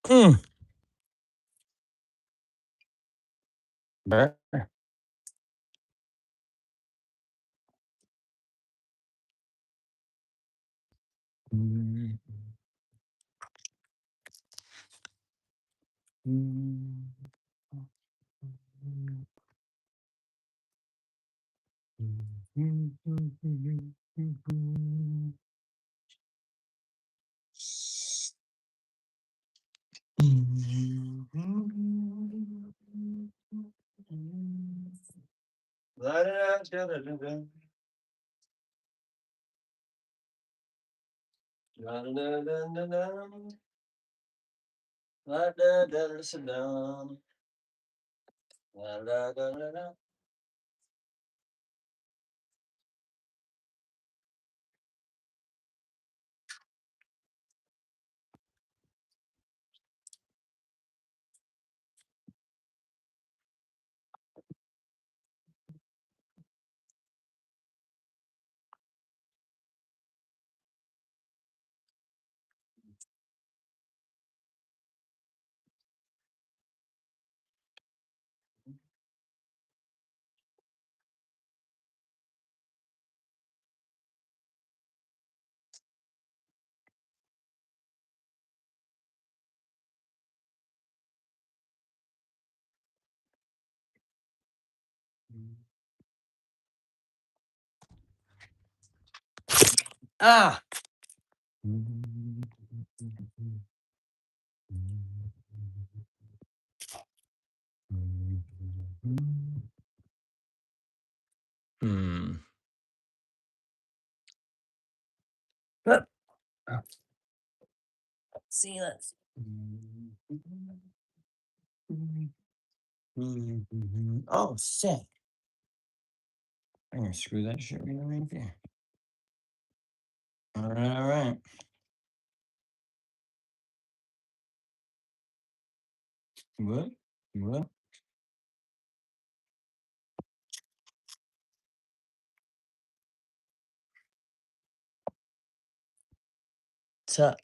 Mm. Brr. Mm. Mm. Ah. Hmm. Let's see. Let's. Oh, sick. I'm gonna screw that shit right there. All right, all right. What? What? What's up?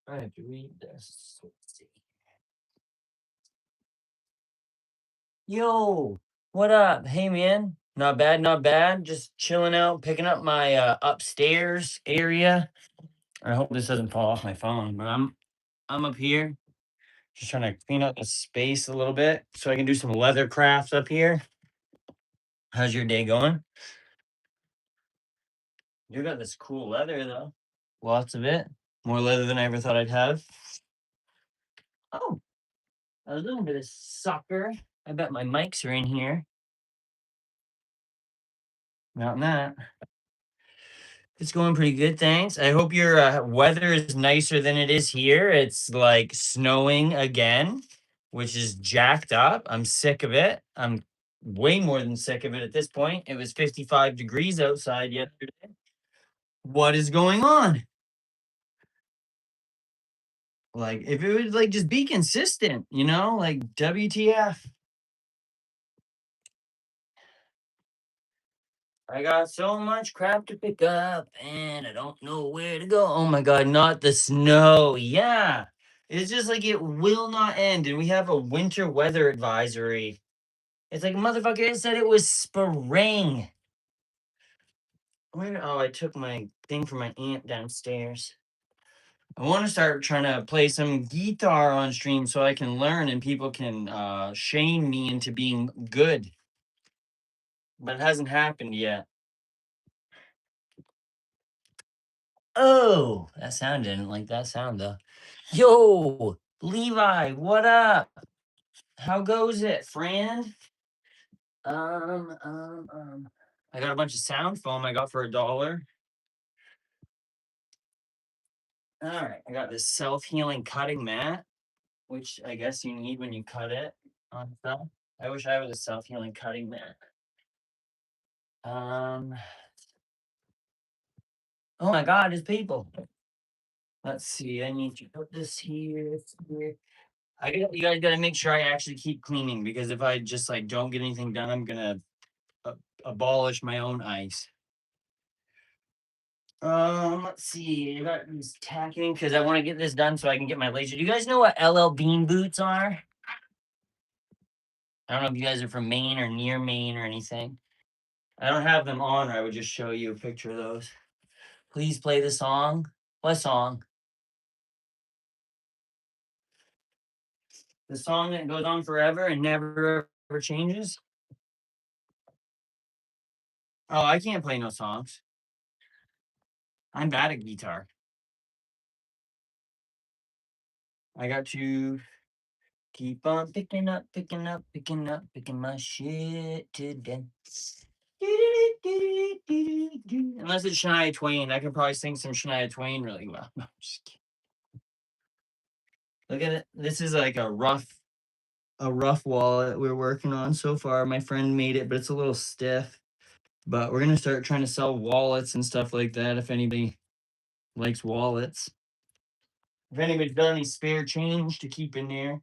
I have to read this. Let's see. Yo, what up? Hey, man. Not bad, not bad. Just chilling out, picking up my upstairs area. I hope this doesn't fall off my phone, but I'm up here, just trying to clean up the space a little bit so I can do some leather crafts up here. How's your day going? You got this cool leather though. Lots of it. More leather than I ever thought I'd have. Oh, a little bit of sucker. I bet my mics are in here. Not in that. It's going pretty good, thanks. I hope your weather is nicer than it is here. It's like snowing again, which is jacked up. I'm sick of it. I'm way more than sick of it at this point. It was 55 degrees outside yesterday. What is going on? Like, if it would like just be consistent, like WTF. I got so much crap to pick up and I don't know where to go. Oh my god, not the snow. Yeah. It's just like it will not end. And we have a winter weather advisory. It's like motherfucker, it said it was spring. Where I took my thing from my aunt downstairs. I want to start trying to play some guitar on stream so I can learn and people can shame me into being good. But it hasn't happened yet. Oh, that sound didn't like that sound though. Yo, Levi, what up? How goes it, friend? I got a bunch of sound foam I got for $1. All right, I got this self-healing cutting mat, which I guess you need when you cut it on stuff. I wish I was a self-healing cutting mat. Um, oh my God, there's people. Let's see. I need to put this here. Here. You guys got to make sure I actually keep cleaning because if I just like don't get anything done, I'm gonna abolish my own ice. Let's see. I got these tacking because I want to get this done so I can get my laser. Do you guys know what LL Bean boots are? I don't know if you guys are from Maine or near Maine or anything. I don't have them on, or I would just show you a picture of those. Please play the song. What song? The song that goes on forever and never ever changes. Oh, I can't play no songs. I'm bad at guitar. I got to keep on picking up, picking up, picking up, picking my shit today. Unless it's Shania Twain, I can probably sing some Shania Twain really well. No, just kidding. Look at it. This is like a rough wallet we're working on so far. My friend made it, but it's a little stiff. But we're gonna start trying to sell wallets and stuff like that if anybody likes wallets. If anybody's got any spare change to keep in there.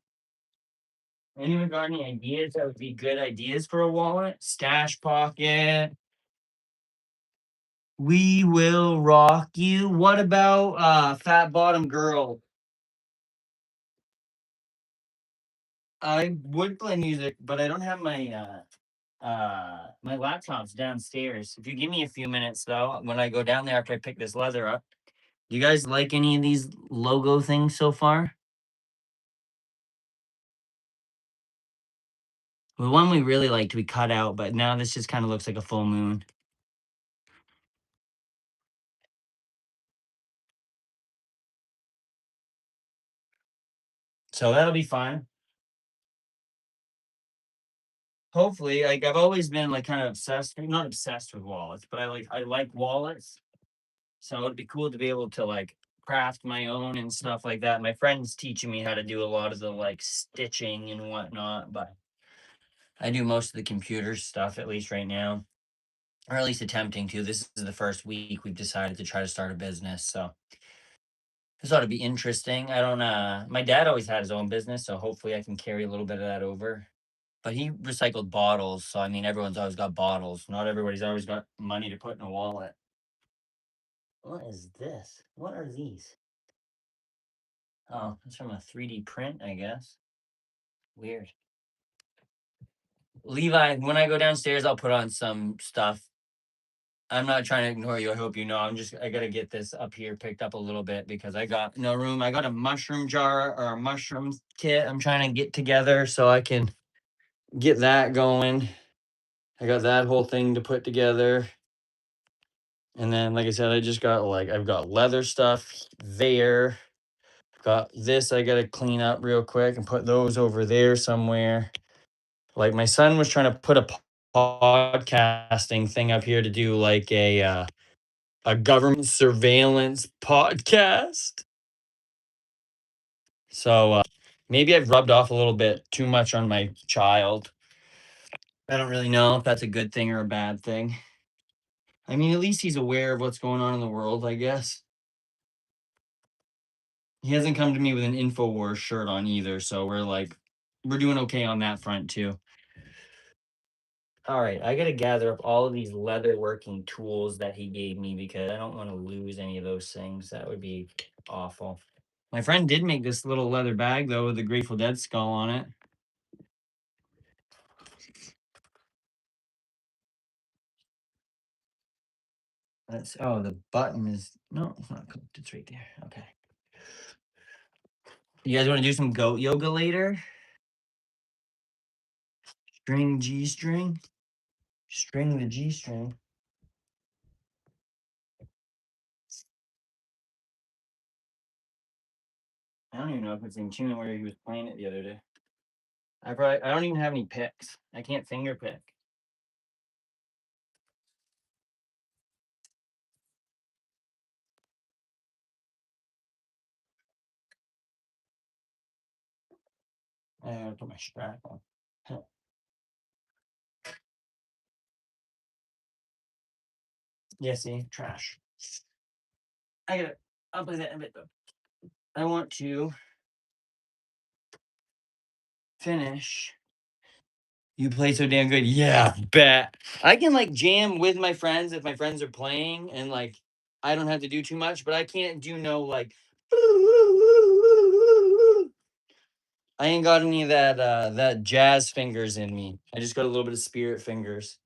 Anyone got any ideas that would be good ideas for a wallet? Stash pocket. We will rock you. What about fat bottom girl? I would play music, but I don't have my laptop's downstairs. If you give me a few minutes though, when I go down there after I pick this leather up. Do you guys like any of these logo things so far? The one we really liked we cut out, but now this just kind of looks like a full moon. So that'll be fine. Hopefully, like I've always been like kind of obsessed, not obsessed with wallets, but I like wallets. So it'd be cool to be able to like craft my own and stuff like that. My friend's teaching me how to do a lot of the like stitching and whatnot, but I do most of the computer stuff at least right now, or at least attempting to. This is the first week we've decided to try to start a business, so this ought to be interesting. I don't. My dad always had his own business, so hopefully I can carry a little bit of that over. But he recycled bottles, so I mean, everyone's always got bottles. Not everybody's always got money to put in a wallet. What is this? What are these? Oh, it's from a 3D print, I guess. Weird. Levi, when I go downstairs, I'll put on some stuff. I'm not trying to ignore you. I hope you know. I gotta get this up here picked up a little bit because I got no room. I got a mushroom jar or a mushroom kit I'm trying to get together so I can get that going. I got that whole thing to put together. And then, like I said, I've got leather stuff there. Got this I gotta clean up real quick and put those over there somewhere. Like my son was trying to put a podcasting thing up here to do like a government surveillance podcast. So maybe I've rubbed off a little bit too much on my child. I don't really know if that's a good thing or a bad thing. I mean, at least he's aware of what's going on in the world, I guess. He hasn't come to me with an InfoWars shirt on either, so we're doing okay on that front too. All right, I gotta gather up all of these leather working tools that he gave me because I don't want to lose any of those things. That would be awful. My friend did make this little leather bag though with the Grateful Dead skull on it. The button is no, it's not cooked. It's right there. Okay. You guys want to do some goat yoga later? String G string. String the G string. I don't even know if it's in tune where he was playing it the other day. I don't even have any picks. I can't finger pick. I gotta put my strap on. Yeah, see, trash. I'll play that in a bit though. I want to finish. You play so damn good. Yeah, bet. I can like jam with my friends if my friends are playing and like I don't have to do too much, but I can't do no like I ain't got any of that jazz fingers in me. I just got a little bit of spirit fingers.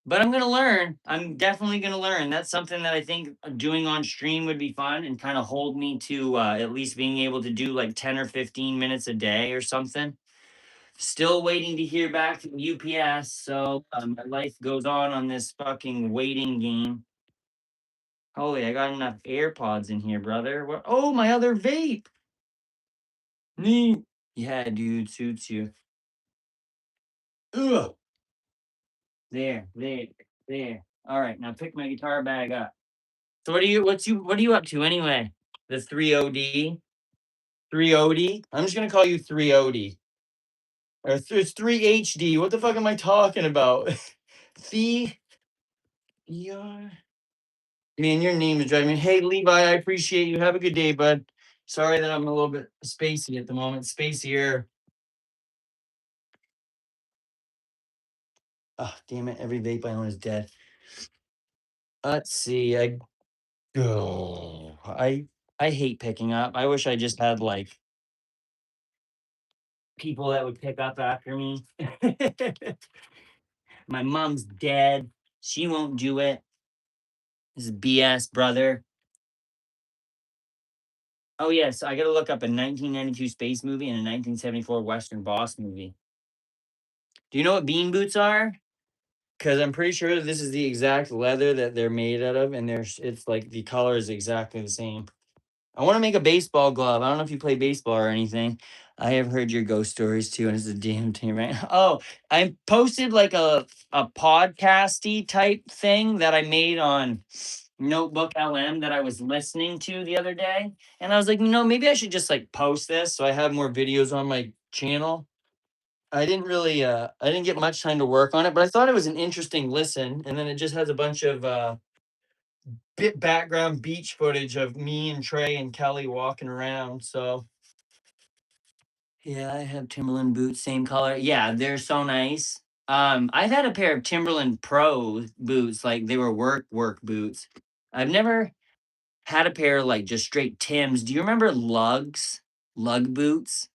But I'm gonna learn. I'm definitely gonna learn. That's something that I think doing on stream would be fun and kind of hold me to at least being able to do like 10 or 15 minutes a day or something. Still waiting to hear back from UPS. So my life goes on this fucking waiting game. Holy, I got enough AirPods in here, brother. What? Oh, my other vape. Neat. Yeah, dude, suits you. Ugh. There. All right, now pick my guitar bag up. So what are you up to anyway? The 3OD? 3OD? I'm just gonna call you 3OD. Or it's 3HD. What the fuck am I talking about? The ER. Man, your name is driving me. Hey Levi, I appreciate you. Have a good day, bud. Sorry that I'm a little bit spacey at the moment. Spacier. Oh, damn it. Every vape I own is dead. Let's see. Oh, I hate picking up. I wish I just had like people that would pick up after me. My mom's dead. She won't do it. This is BS, brother. Oh yes, I gotta look up a 1992 space movie and a 1974 Western boss movie. Do you know what bean boots are? Because I'm pretty sure this is the exact leather that they're made out of, and it's like the color is exactly the same. I want to make a baseball glove. I don't know if you play baseball or anything. I have heard your ghost stories too, and it's a damn team, right? Oh, I posted like a podcasty type thing that I made on Notebook LM that I was listening to the other day, and I was like, maybe I should just like post this so I have more videos on my channel. I didn't get much time to work on it, but I thought it was an interesting listen, and then it just has a bunch of bit background beach footage of me and Trey and Kelly walking around. So yeah, I have Timberland boots, same color. Yeah, they're so nice. I've had a pair of Timberland Pro boots, like they were work boots. I've never had a pair of like just straight Tims. Do you remember lugs? Lug boots?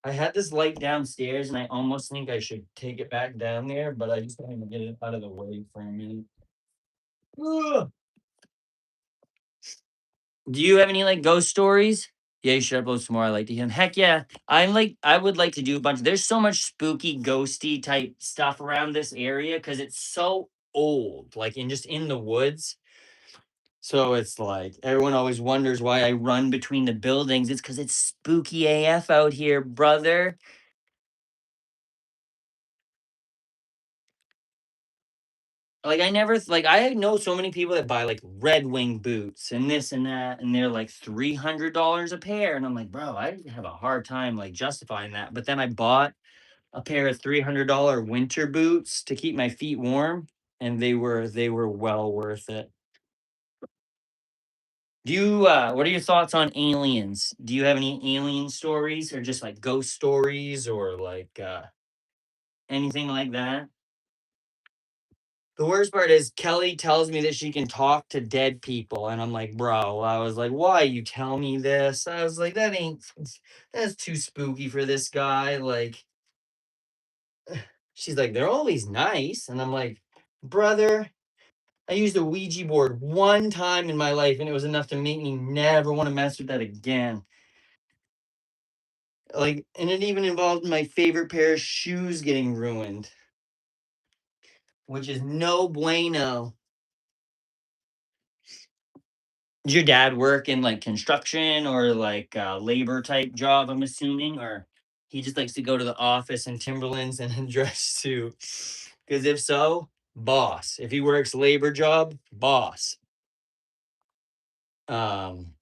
I had this light downstairs and I almost think I should take it back down there, but I just want to get it out of the way for a minute. Ugh. Do you have any like ghost stories? Yeah, you should upload some more. I like to hear them. Heck yeah. I would like to do a bunch. There's so much spooky, ghosty type stuff around this area because it's so old, like in the woods. So it's like everyone always wonders why I run between the buildings. It's because it's spooky AF out here, brother. Like I never like I know so many people that buy like Red Wing boots and this and that, and they're like $300 a pair, and I'm like, bro, I have a hard time like justifying that. But then I bought a pair of $300 winter boots to keep my feet warm, and they were well worth it. Do you what are your thoughts on aliens? Do you have any alien stories or just like ghost stories or like anything like that? The worst part is Kelly tells me that she can talk to dead people, and I'm like, bro. I was like, why you tell me this? I was like, that's too spooky for this guy. Like, she's like, they're always nice, and I'm like, brother, I used a Ouija board one time in my life, and it was enough to make me never want to mess with that again. Like, and it even involved my favorite pair of shoes getting ruined, which is no bueno. Did your dad work in like construction or like labor type job? I'm assuming, or he just likes to go to the office in Timberlands and a dress suit. Because if so, boss. If he works labor job, boss. Um,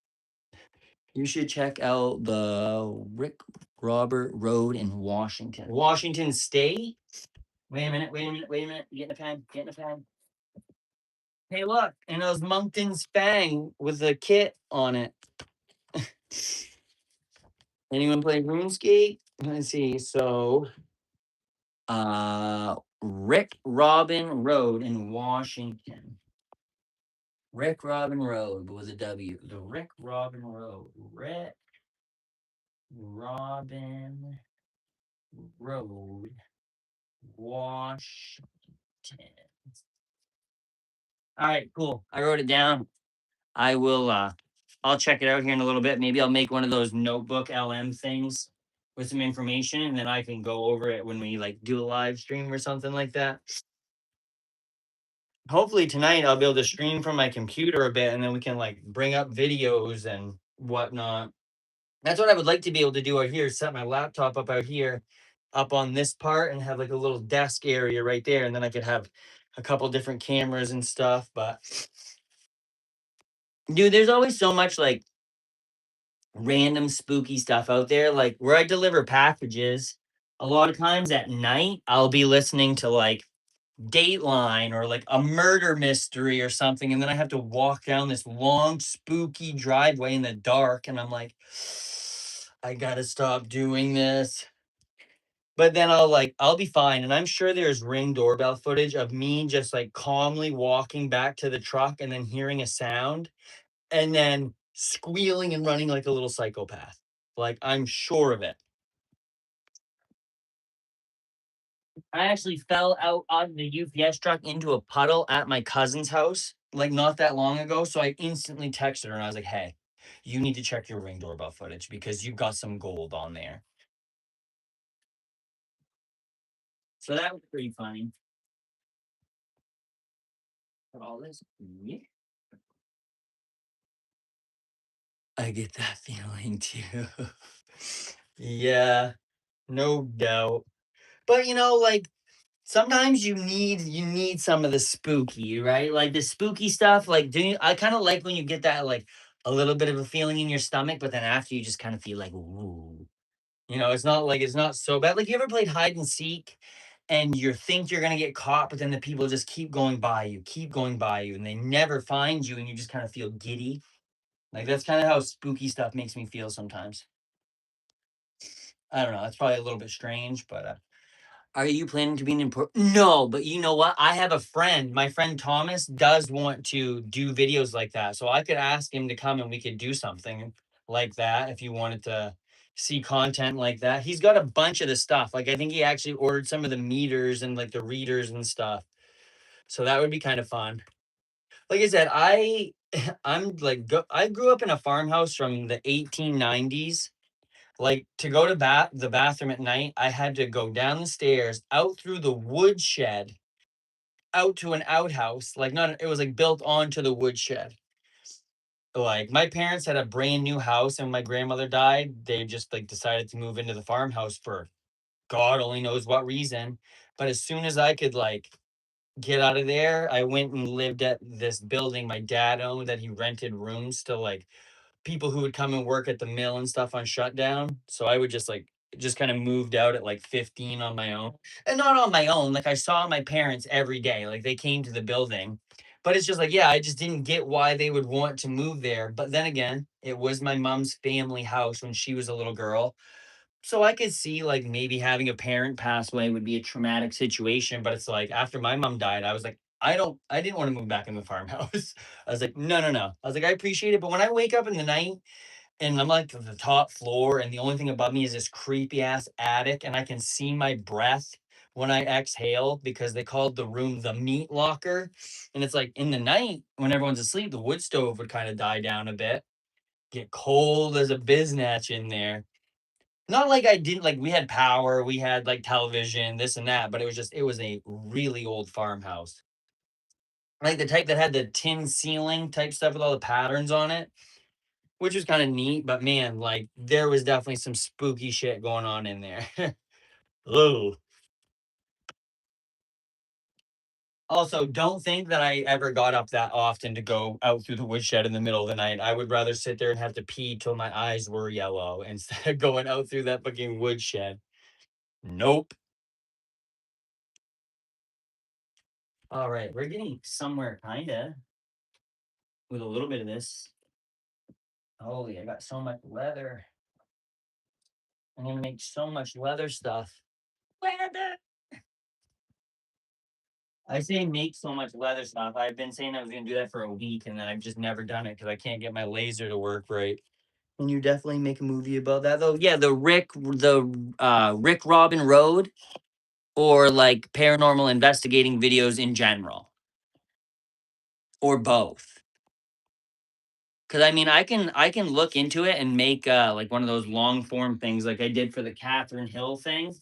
you should check out the Rick Robert Road in Washington. Washington State. Wait a minute, wait a minute, wait a minute. Get in a pen, get in a pen. Hey, look, and those Moncton Spang with the kit on it. Anyone play RuneScape? Let's see. So, Rick Robin Road in Washington. Rick Robin Road with a W. The Rick Robin Road. Rick Robin Road, Washington. All right, cool. I wrote it down. I will I'll check it out here in a little bit. Maybe I'll make one of those notebook LM things with some information, and then I can go over it when we like do a live stream or something like that. Hopefully tonight I'll be able to stream from my computer a bit, and then we can like bring up videos and whatnot. That's what I would like to be able to do out here. Set my laptop up out here, up on this part, and have like a little desk area right there, and then I could have a couple different cameras and stuff. But dude, there's always so much like random spooky stuff out there. Like where I deliver packages, a lot of times at night, I'll be listening to like Dateline or like a murder mystery or something. And then I have to walk down this long, spooky driveway in the dark. And I'm like, I gotta stop doing this. But then I'll be fine. And I'm sure there's Ring doorbell footage of me just like calmly walking back to the truck and then hearing a sound and then squealing and running like a little psychopath. Like I'm sure of it. I actually fell out on the UPS truck into a puddle at my cousin's house like not that long ago. So I instantly texted her and I was like, hey, you need to check your Ring doorbell footage because you've got some gold on there. So that was pretty funny. All this. Yeah. I get that feeling too. Yeah, no doubt. But like sometimes you need some of the spooky, right? Like the spooky stuff. Like I kind of like when you get that like a little bit of a feeling in your stomach, but then after you just kind of feel like, ooh. It's not so bad. Like you ever played hide and seek and you think you're gonna get caught, but then the people just keep going by you, and they never find you, and you just kind of feel giddy. Like that's kind of how spooky stuff makes me feel sometimes. I don't know. That's probably a little bit strange, but are you planning to be an important? No, but you know what? I have a friend. My friend Thomas does want to do videos like that. So I could ask him to come and we could do something like that if you wanted to see content like that. He's got a bunch of the stuff. Like I think he actually ordered some of the meters and like the readers and stuff. So that would be kind of fun. Like I said, I grew up in a farmhouse from the 1890s. Like to go to the bathroom at night, I had to go down the stairs, out through the woodshed, out to an outhouse. Like not it was like built onto the woodshed. Like my parents had a brand new house and my grandmother died. They just like decided to move into the farmhouse for God only knows what reason. But as soon as I could like get out of there, I went and lived at this building my dad owned that he rented rooms to like people who would come and work at the mill and stuff on shutdown. So I would just kind of moved out at like 15 on my own. And not on my own. Like I saw my parents every day. Like they came to the building. But it's just like, yeah, I just didn't get why they would want to move there. But then again, it was my mom's family house when she was a little girl. So I could see like maybe having a parent pass away would be a traumatic situation. But it's like after my mom died, I was like, I didn't want to move back in the farmhouse. I was like, no, no, no. I was like, I appreciate it. But when I wake up in the night and I'm like at the top floor and the only thing above me is this creepy ass attic and I can see my breath when I exhale because they called the room the meat locker. And it's like in the night when everyone's asleep, the wood stove would kind of die down a bit, get cold as a biznatch in there. Not like I didn't like we had power, we had like television, this and that, but it was a really old farmhouse. Like the type that had the tin ceiling type stuff with all the patterns on it, which was kind of neat, but man, like there was definitely some spooky shit going on in there. Oh, Also, don't think that I ever got up that often to go out through the woodshed in the middle of the night. I would rather sit there and have to pee till my eyes were yellow instead of going out through that fucking woodshed. Nope. All right, we're getting somewhere, kinda, with a little bit of this. Holy, I got so much leather. I'm gonna make so much leather stuff. Leather. I say make so much leather stuff. I've been saying I was gonna do that for a week, and then I've just never done it because I can't get my laser to work right. Can you definitely make a movie about that though? Yeah, the Rick Robin Road, or like paranormal investigating videos in general, or both. Cause I mean, I can look into it and make like one of those long form things like I did for the Catherine Hill thing,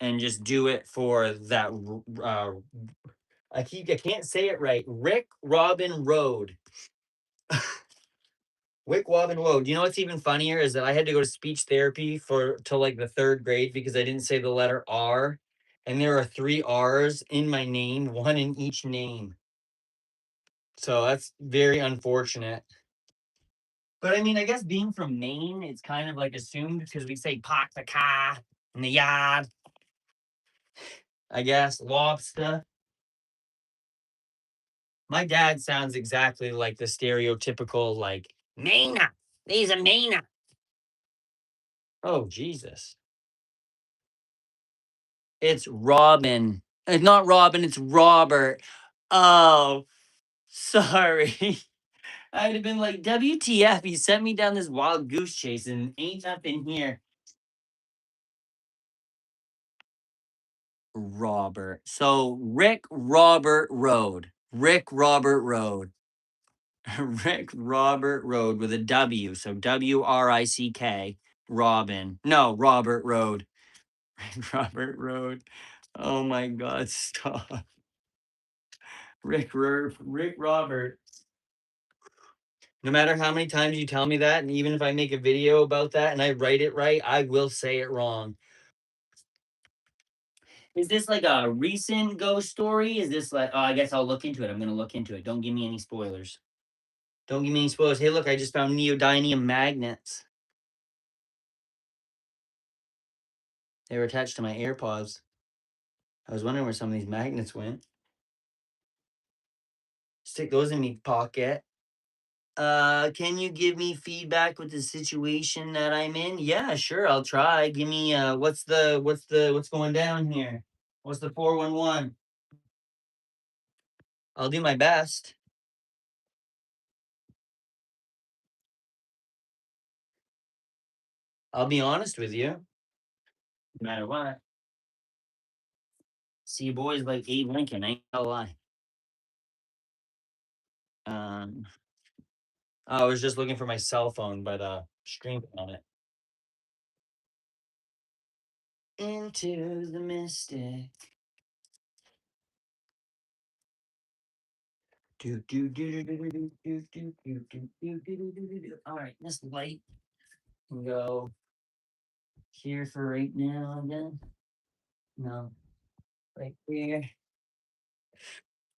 and just do it for that. I can't say it right. Rick Robin Road. Wick Wobbin Woe. Do you know what's even funnier is that I had to go to speech therapy for till like the third grade because I didn't say the letter R. And there are 3 R's in my name, one in each name. So that's very unfortunate. But I mean, I guess being from Maine, it's kind of like assumed because we say park the car in the yard. I guess lobster. My dad sounds exactly like the stereotypical like Mainer. He's a Mainer. Oh Jesus. It's Robin. It's not Robin, it's Robert. Oh, sorry. I'd have been like, WTF, he sent me down this wild goose chase and ain't nothing here. Robert. So Rick Robert Road. Rick Robert Road. Rick Robert Road with a W. So WRICK. Robin. No, Robert Road. Rick Robert Road. Oh my God, stop. Rick Robert. No matter how many times you tell me that, and even if I make a video about that and I write it right, I will say it wrong. Is this like a recent ghost story? Is this like, oh, I guess I'll look into it. I'm going to look into it. Don't give me any spoilers. Don't give me any spoilers. Hey, look, I just found neodymium magnets. They were attached to my AirPods. I was wondering where some of these magnets went. Stick those in me pocket. Can you give me feedback with the situation that I'm in? Yeah, sure, I'll try. Give me what's going down here? What's the 411? I'll do my best. I'll be honest with you. No matter what. See boys like Abe Lincoln, ain't gonna lie. Um I was just looking for my cell phone, but streaming on it. Into the mystic. All right, this light can go here for right now again. No, right here.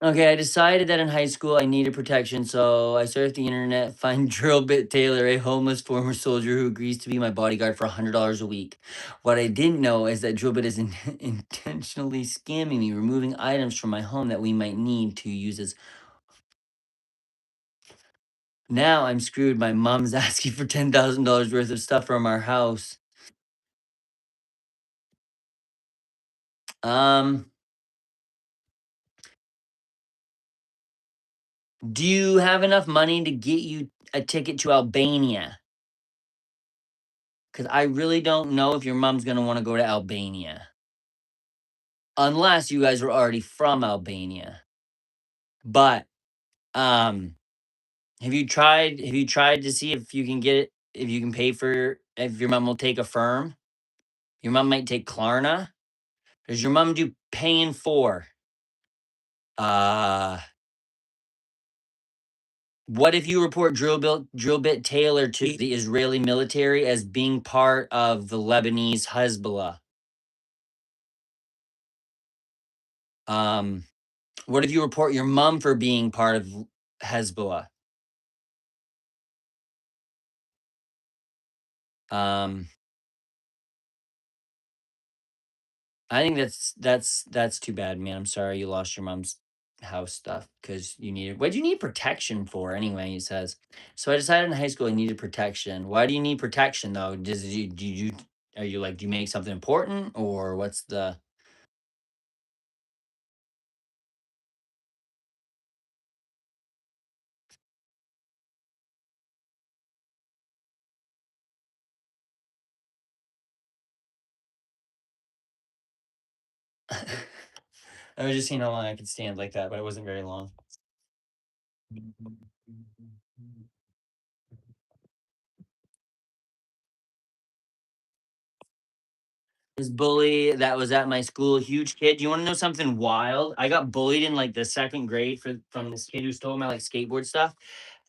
Okay, I decided that in high school I needed protection, so I surfed the internet, find Drill Bit Taylor, a homeless former soldier who agrees to be my bodyguard for $100 a week. What I didn't know is that Drill Bit is intentionally scamming me, removing items from my home that we might need to use as. Now I'm screwed. My mom's asking for $10,000 worth of stuff from our house. Um, do you have enough money to get you a ticket to Albania? Because I really don't know if your mom's going to want to go to Albania. Unless you guys were already from Albania. But have you tried to see if you can get it, if you can pay for, if your mom will take a firm? Your mom might take Klarna. Does your mom do paying for? Uh what if you report Drill Bit Taylor to the Israeli military as being part of the Lebanese Hezbollah? Um What if you report your mom for being part of Hezbollah? Um, I think that's too bad, man. I'm sorry you lost your mom's house stuff because you needed. What do you need protection for anyway? He says. So I decided in high school I needed protection. Why do you need protection though? Do you are you like do you make something important or what's the? I was just seeing how long I could stand like that, but it wasn't very long. This bully that was at my school, huge kid. You want to know something wild? I got bullied in like the second grade from this kid who stole my like skateboard stuff.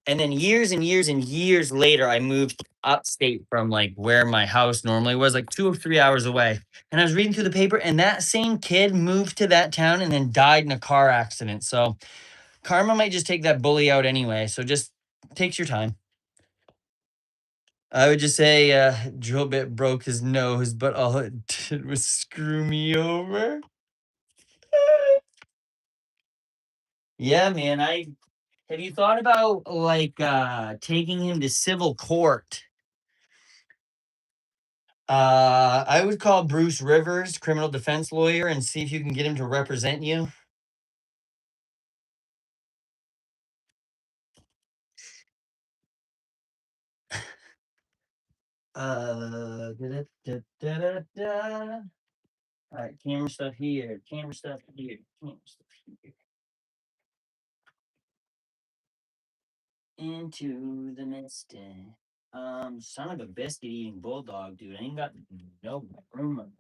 And then years and years and years later, I moved upstate from like where my house normally was, like 2 or 3 hours away. And I was reading through the paper, and that same kid moved to that town and then died in a car accident. So karma might just take that bully out anyway. So just takes your time. I would just say drill bit broke his nose, but all it did was screw me over. Yeah, man. I have you thought about like taking him to civil court? I would call Bruce Rivers, criminal defense lawyer, and see if you can get him to represent you. Da-da-da-da-da-da. All right, camera stuff here, camera stuff here, camera stuff here. Into the mist. Son of a biscuit eating bulldog, dude. I ain't got no room.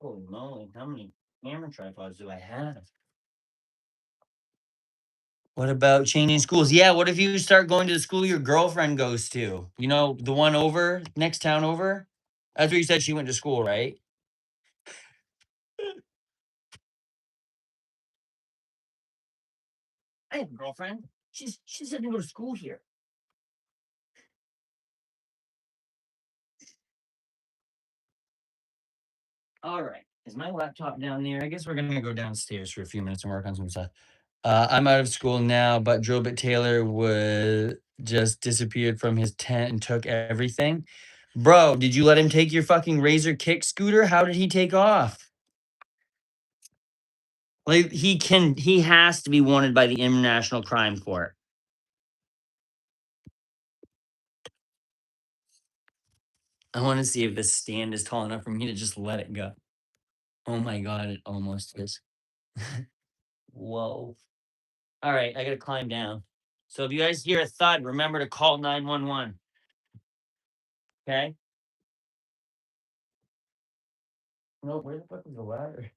Holy moly, how many camera tripods do I have? What about changing schools? Yeah, what if you start going to the school your girlfriend goes to? You know, the one over, next town over? That's where you said she went to school, right? I have a girlfriend. She said to go to school here. All right. Is my laptop down there? I guess we're gonna go downstairs for a few minutes and work on some stuff. I'm out of school now, but Drobit Taylor was just disappeared from his tent and took everything. Bro, did you let him take your fucking Razor kick scooter? How did he take off? Like he has to be wanted by the International Crime Court. I want to see if this stand is tall enough for me to just let it go. Oh my god, it almost is. Whoa. All right, I gotta climb down. So if you guys hear a thud, remember to call 911. Okay? No, where the fuck is the ladder?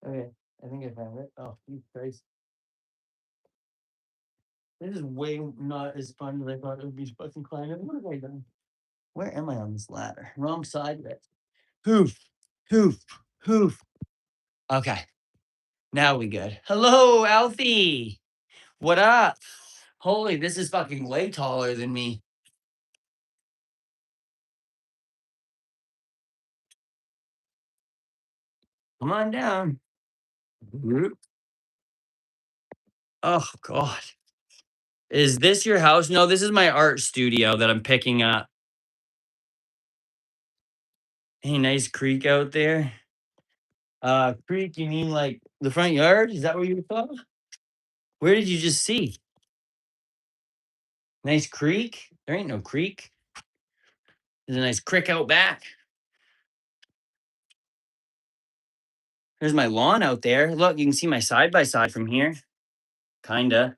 Okay, I think I found it. Oh, you Christ. This is way not as fun as I thought it would be to fucking climb it. What have I done? Where am I on this ladder? Wrong side of it. Hoof, hoof, hoof. Okay, now we good. Hello, Alfie. What up? Holy, this is fucking way taller than me. Come on down. Oh God. Is this your house? No, this is my art studio that I'm picking up. Hey, nice creek out there. Creek, you mean like the front yard? Is that what you thought? Where did you just see? Nice creek? There ain't no creek. There's a nice creek out back. There's my lawn out there. Look, you can see my side by side from here. Kinda.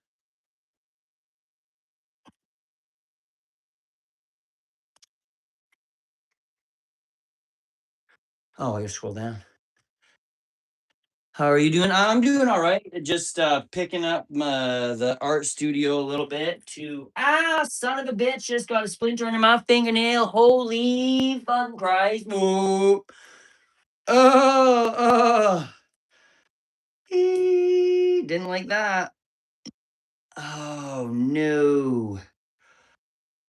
Oh, I gotta scroll down. How are you doing? I'm doing all right. Just picking up the art studio a little bit to son of a bitch just got a splinter under my fingernail. Holy fucking Christ. No. Oh, didn't like that. Oh no.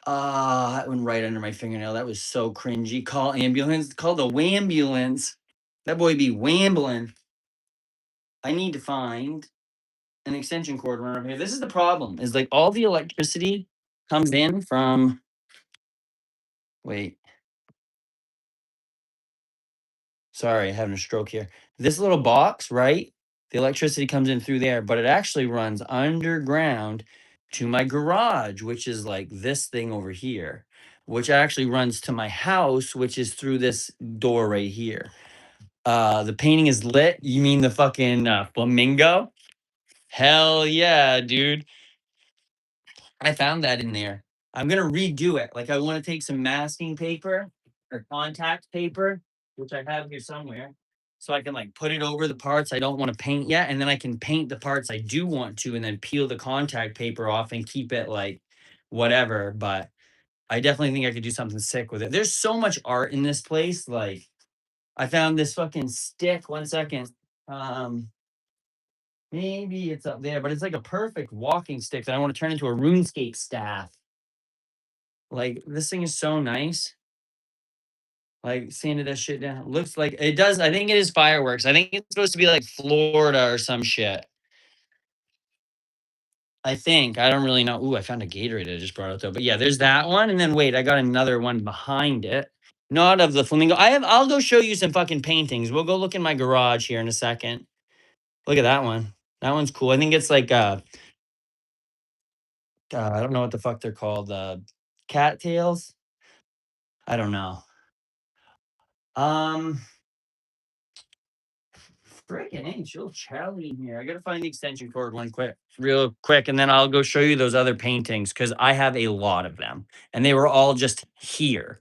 Ah, that went right under my fingernail. That was so cringy. Call ambulance. Call the wambulance. That boy be wambling. I need to find an extension cord around here. This is the problem. Is like all the electricity comes in from. Wait. Sorry, having a stroke here. This little box, right? The electricity comes in through there, but it actually runs underground to my garage, which is like this thing over here, which actually runs to my house, which is through this door right here. The painting is lit. You mean the fucking flamingo? Hell yeah, dude. I found that in there. I'm gonna redo it. Like I want to take some masking paper or contact paper, which I have here somewhere, so I can like put it over the parts I don't want to paint yet, and then I can paint the parts I do want to, and then peel the contact paper off and keep it like whatever. But I definitely think I could do something sick with it. There's so much art in this place. Like I found this fucking stick. One second. Um, Maybe it's up there, but it's like a perfect walking stick that I want to turn into a RuneScape staff. Like this thing is so nice. Like sanded that shit down. Looks like it does. I think it is fireworks. I think it's supposed to be like Florida or some shit. I think. I don't really know. Ooh, I found a Gatorade I just brought out though. But yeah, there's that one. And then wait, I got another one behind it. Not of the flamingo. I'll go show you some fucking paintings. We'll go look in my garage here in a second. Look at that one. That one's cool. I think it's like I don't know what the fuck they're called. Cattails. I don't know. Um, Freaking ain't chill Charlie in here. I gotta find the extension cord real quick, and then I'll go show you those other paintings because I have a lot of them, and they were all just here.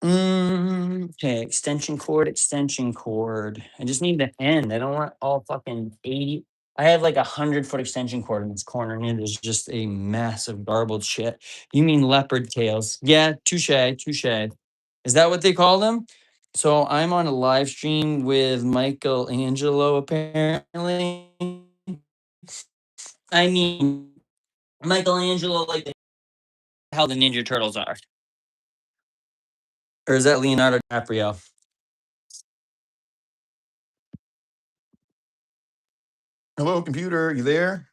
Okay, extension cord, extension cord. I just need the end. I don't want all fucking 80. I have like 100-foot extension cord in this corner, and it is just a mass of garbled shit. You mean leopard tails? Yeah, touche, touche. Is that what they call them? So I'm on a live stream with Michelangelo, apparently. I mean, Michelangelo, like how the Ninja Turtles are. Or is that Leonardo DiCaprio? Hello, computer. You there?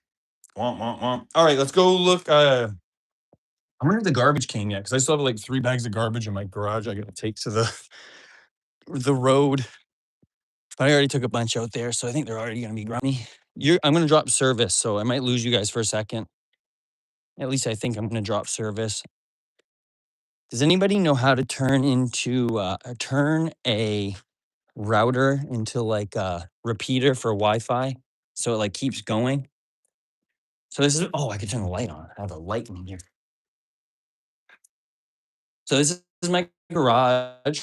Womp, womp, womp. All right, let's go look. I wonder if the garbage came yet because I still have like 3 bags of garbage in my garage. I got to take to the road. I already took a bunch out there, so I think they're already gonna be grummy. I'm gonna drop service, so I might lose you guys for a second. At least I think I'm gonna drop service. Does anybody know how to turn a router into like a repeater for Wi-Fi so it like keeps going? So this is I could turn the light on. I have a light in here. So this is my garage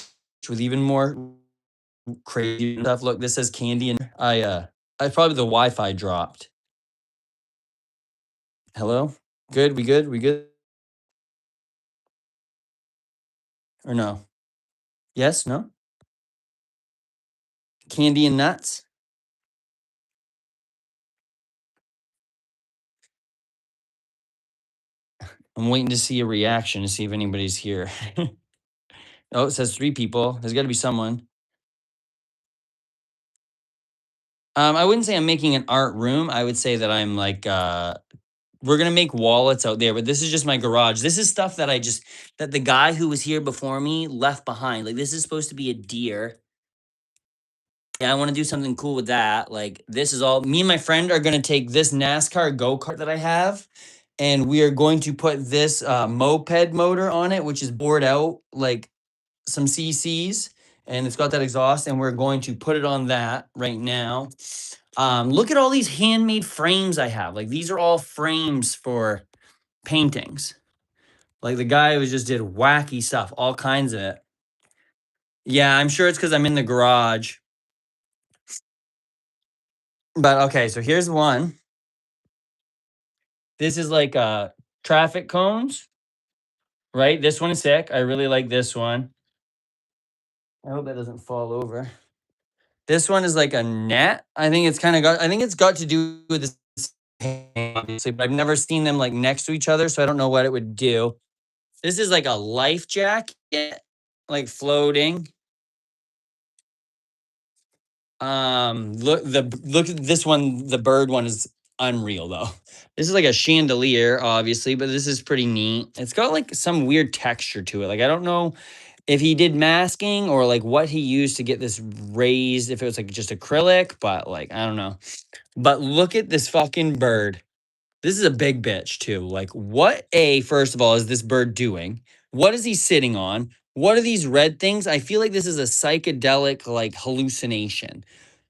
with even more crazy stuff. Look, this says candy, and I probably the Wi-Fi dropped. Hello? Good? We good? We good? Or no? Yes? No? Candy and nuts? I'm waiting to see a reaction to see if anybody's here. Oh, it says 3 people. There's got to be someone. I wouldn't say I'm making an art room. I would say that I'm like we're gonna make wallets out there, but this is just my garage. This is stuff that that the guy who was here before me left behind. Like this is supposed to be a deer. Yeah, I want to do something cool with that. Like this is all me and my friend are gonna take this NASCAR go-kart that I have, and we are going to put this moped motor on it, which is bored out like some CCs, and it's got that exhaust, and we're going to put it on that right now. Look at all these handmade frames I have. Like these are all frames for paintings. Like the guy who just did wacky stuff, all kinds of it. Yeah, I'm sure it's because I'm in the garage. But okay, so here's one. This is like traffic cones, right? This one is sick. I really like this one. I hope that doesn't fall over. This one is like a net. I think it's got to do with this, obviously, but I've never seen them like next to each other, so I don't know what it would do. This is like a life jacket, like floating. Look at this one. The bird one is unreal though. This is like a chandelier, obviously, but this is pretty neat. It's got like some weird texture to it. Like I don't know if he did masking or like what he used to get this raised, if it was like just acrylic, but like I don't know. But look at this fucking bird. This is a big bitch too. Like first of all, is this bird doing? What is he sitting on? What are these red things? I feel like this is a psychedelic like hallucination.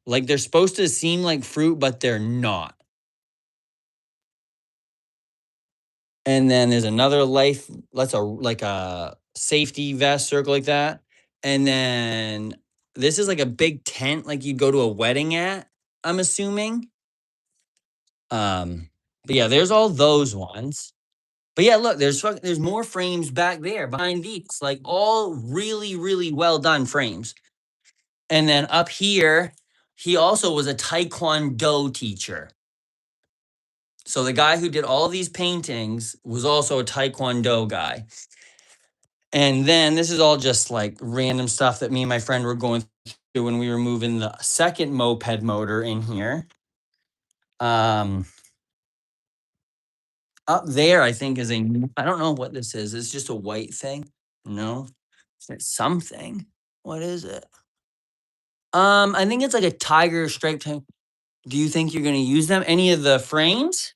Like they're supposed to seem like fruit, but they're not. And then there's another life, that's a like a safety vest circle like that. And then this is like a big tent like you go to a wedding at, I'm assuming. But yeah, there's all those ones. But yeah, look, there's more frames back there behind these, like all really, really well done frames. And then up here, he also was a Taekwondo teacher. So the guy who did all these paintings was also a Taekwondo guy. And then this is all just like random stuff that me and my friend were going through when we were moving the second moped motor in here. Up there, I think I don't know what this is. It's just a white thing. No, it's something. What is it? I think it's like a tiger striped tank. Do you think you're gonna use them? Any of the frames?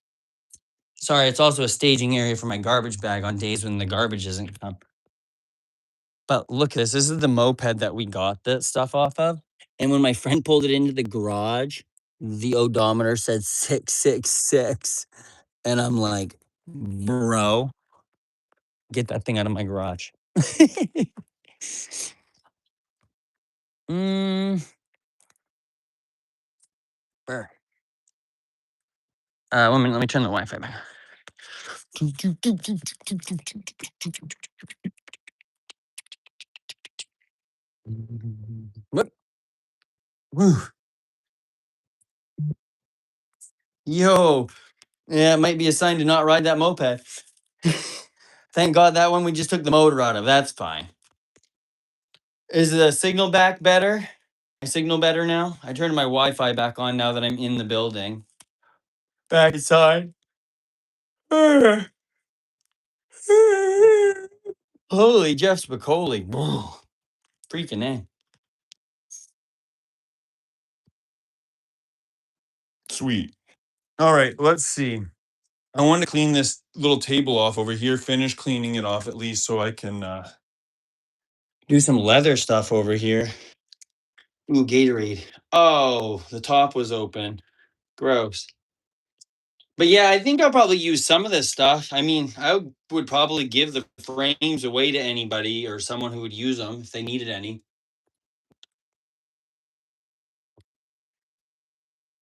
Sorry, it's also a staging area for my garbage bag on days when the garbage isn't come. But look at this. This is the moped that we got that stuff off of. And when my friend pulled it into the garage, the odometer said 666. And I'm like, bro, get that thing out of my garage. mm, Where? 1 minute, let me turn the Wi-Fi back. What? Woo. Yo, yeah, it might be a sign to not ride that moped. Thank God that one we just took the motor out of. That's fine. Is the signal back better? My signal better now? I turned my Wi-Fi back on now that I'm in the building. Back inside. Holy Jeff Spicoli. Freaking A. Sweet. All right, let's see. I want to clean this little table off over here, finish cleaning it off at least so I can do some leather stuff over here. Ooh, Gatorade. Oh, the top was open. Gross. But yeah, I think I'll probably use some of this stuff. I mean, I would probably give the frames away to anybody or someone who would use them if they needed any.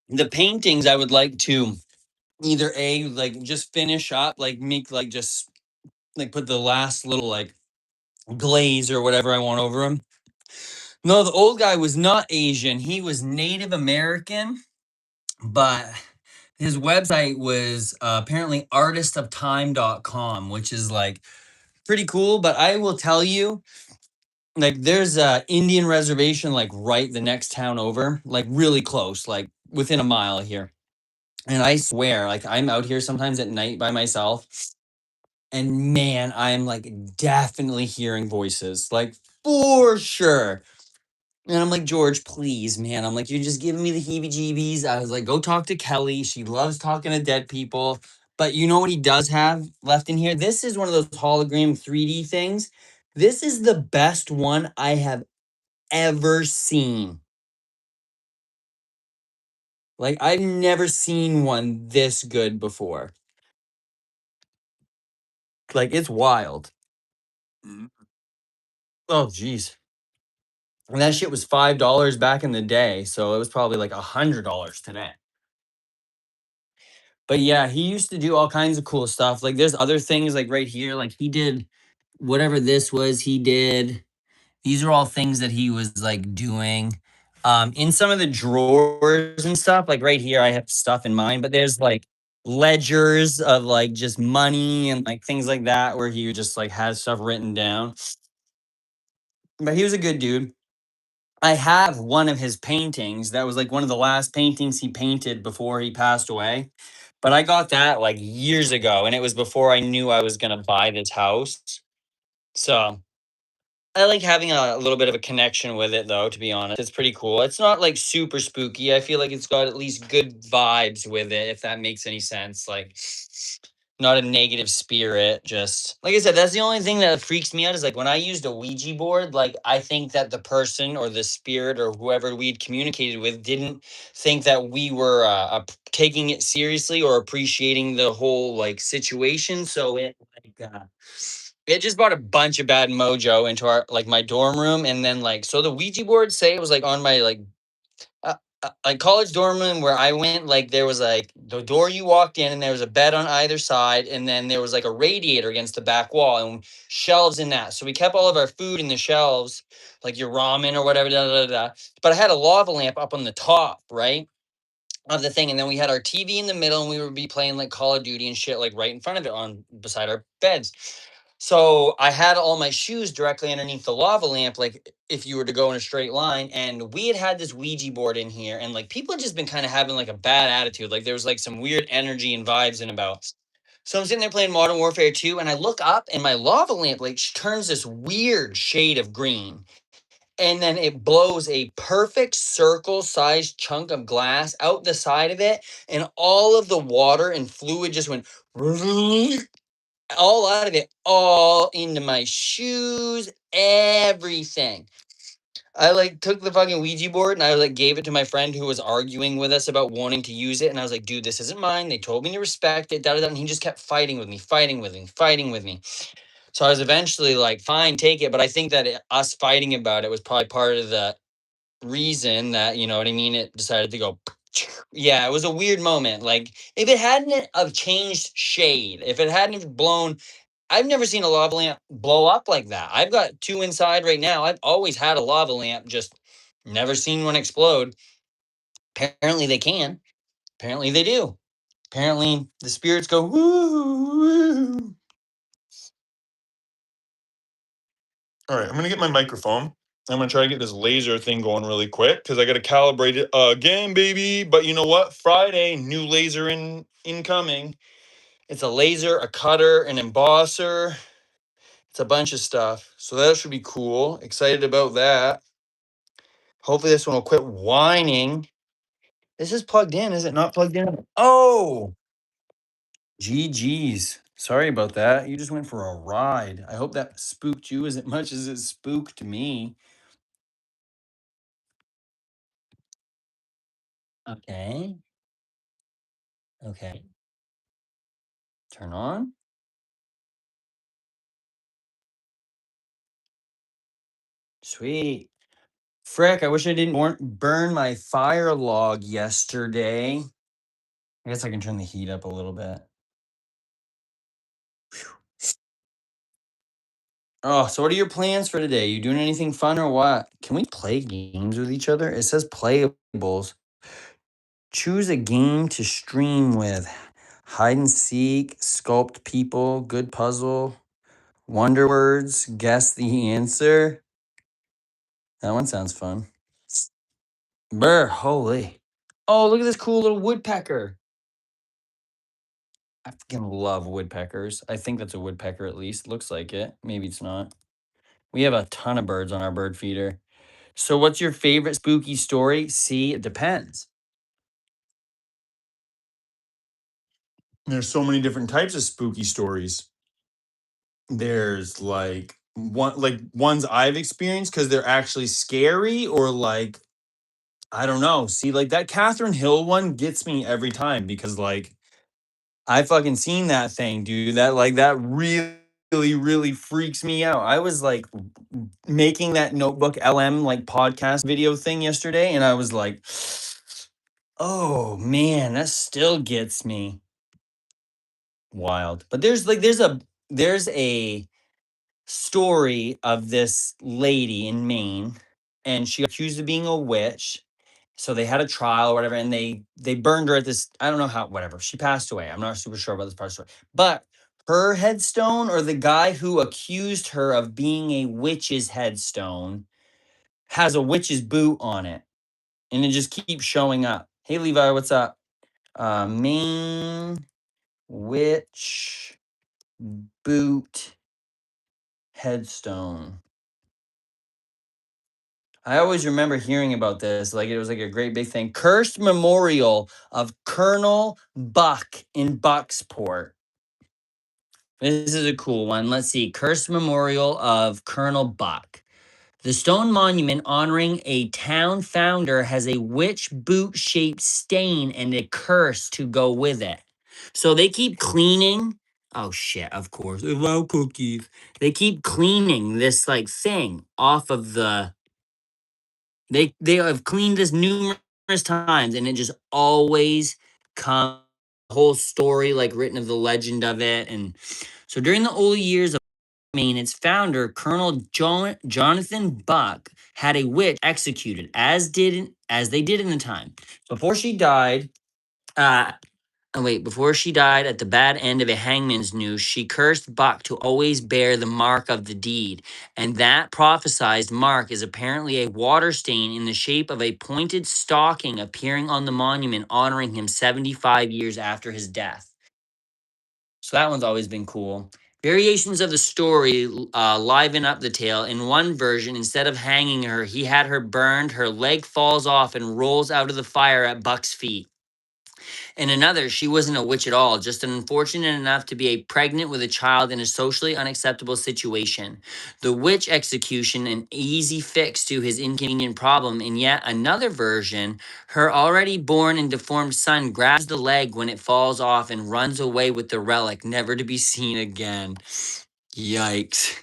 The paintings I would like to either like just finish up, like make like just like put the last little like glaze or whatever I want over them. No, the old guy was not Asian. He was Native American, but his website was apparently artistoftime.com, which is like pretty cool. But I will tell you, like, there's a Indian reservation like right the next town over, like really close, like within a mile here. And I swear, like, I'm out here sometimes at night by myself, and man, I'm like definitely hearing voices, like for sure. And I'm like, George, please, man. I'm like, you're just giving me the heebie jeebies. I was like, go talk to Kelly. She loves talking to dead people. But you know what he does have left in here? This is one of those hologram 3D things. This is the best one I have ever seen. Like, I've never seen one this good before. Like, it's wild. Oh, geez. And that shit was $5 back in the day. So it was probably like $100 today. But yeah, he used to do all kinds of cool stuff. Like there's other things like right here. Like he did whatever this was, he did. These are all things that he was like doing. In some of the drawers and stuff, like right here, I have stuff in mine, but there's like ledgers of like just money and like things like that where he just like has stuff written down. But he was a good dude. I have one of his paintings that was like one of the last paintings he painted before he passed away. But I got that like years ago, and it was before I knew I was gonna buy this house. So I like having a little bit of a connection with it, though, to be honest. It's pretty cool. It's not like super spooky. I feel like it's got at least good vibes with it, if that makes any sense. Like, not a negative spirit. Just like I said, that's the only thing that freaks me out is like when I used a Ouija board, like, I think that the person or the spirit or whoever we'd communicated with didn't think that we were taking it seriously or appreciating the whole like situation. So it just brought a bunch of bad mojo into our like my dorm room, and then like so the Ouija board say it was like on my like college dorm room where I went. Like there was like the door you walked in, and there was a bed on either side, and then there was like a radiator against the back wall and shelves in that. So we kept all of our food in the shelves, like your ramen or whatever. But I had a lava lamp up on the top, right? Of the thing, and then we had our TV in the middle, and we would be playing like Call of Duty and shit like right in front of it on beside our beds. So I had all my shoes directly underneath the lava lamp, like if you were to go in a straight line. And we had this Ouija board in here, and like people had just been kind of having like a bad attitude. Like there was like some weird energy and vibes in about. So I'm sitting there playing Modern Warfare 2, and I look up, and my lava lamp like turns this weird shade of green, and then it blows a perfect circle sized chunk of glass out the side of it, and all of the water and fluid just went all out of it, all into my shoes, everything. I like took the fucking Ouija board and I like gave it to my friend who was arguing with us about wanting to use it. And I was like, dude, this isn't mine. They told me to respect it. Da, da, da. And he just kept fighting with me, fighting with me, fighting with me. So I was eventually like, fine, take it. But I think that us fighting about it was probably part of the reason that, you know what I mean, it decided to go. Yeah, it was a weird moment. Like if it hadn't have changed shade, if it hadn't have blown, I've never seen a lava lamp blow up like that. I've got two inside right now. I've always had a lava lamp, just never seen one explode. Apparently they can. Apparently they do. Apparently the spirits go woo. Woo. All right, I'm gonna get my microphone. I'm gonna try to get this laser thing going really quick because I gotta calibrate it again, baby. But you know what? Friday, new laser incoming. It's a laser, a cutter, an embosser. It's a bunch of stuff. So that should be cool. Excited about that. Hopefully this one will quit whining. This is plugged in. Is it not plugged in? Oh, GG's. Sorry about that. You just went for a ride. I hope that spooked you as much as it spooked me. Okay. Okay. Turn on. Sweet. Frick, I wish I didn't burn my fire log yesterday. I guess I can turn the heat up a little bit. Oh, so what are your plans for today? You doing anything fun or what? Can we play games with each other? It says playables. Choose a game to stream with. Hide and seek, sculpt people, good puzzle, wonder words, guess the answer. That one sounds fun. Brr, holy. Oh, look at this cool little woodpecker. I fucking love woodpeckers. I think that's a woodpecker at least. Looks like it. Maybe it's not. We have a ton of birds on our bird feeder. So, what's your favorite spooky story? See, it depends. There's so many different types of spooky stories. There's like ones I've experienced because they're actually scary, or like I don't know. See, like that Catherine Hill one gets me every time because like I fucking seen that thing, dude. That really freaks me out. I was like making that notebook LM like podcast video thing yesterday, and I was like, oh man, that still gets me wild. But there's a story of this lady in Maine, and she got accused of being a witch. So they had a trial or whatever, and they burned her at this. I don't know how. Whatever. She passed away. I'm not super sure about this part of the story, but her headstone, or the guy who accused her of being a witch's headstone, has a witch's boot on it, and it just keeps showing up. Hey Levi, what's up? Maine witch boot headstone. I always remember hearing about this, like it was like a great big thing. Cursed memorial of Colonel Buck in Bucksport. This is a cool one. Let's see. Cursed memorial of Colonel Buck. The stone monument honoring a town founder has a witch boot shaped stain and a curse to go with it. So they keep cleaning. Oh shit, of course. They love cookies. They keep cleaning this like thing off of the. They have cleaned this numerous times, and it just always comes whole story like written of the legend of it. And so during the early years of Maine, its founder, Colonel Jonathan Buck, had a witch executed, as they did in the time. Before she died, uh, before she died at the bad end of a hangman's noose, she cursed Buck to always bear the mark of the deed. And that prophesized mark is apparently a water stain in the shape of a pointed stocking appearing on the monument honoring him 75 years after his death. So that one's always been cool. Variations of the story liven up the tale. In one version, instead of hanging her, he had her burned, her leg falls off and rolls out of the fire at Buck's feet. In another, she wasn't a witch at all, just unfortunate enough to be pregnant with a child in a socially unacceptable situation. The witch execution, an easy fix to his inconvenient problem. In yet another version, her already born and deformed son grabs the leg when it falls off and runs away with the relic, never to be seen again. Yikes.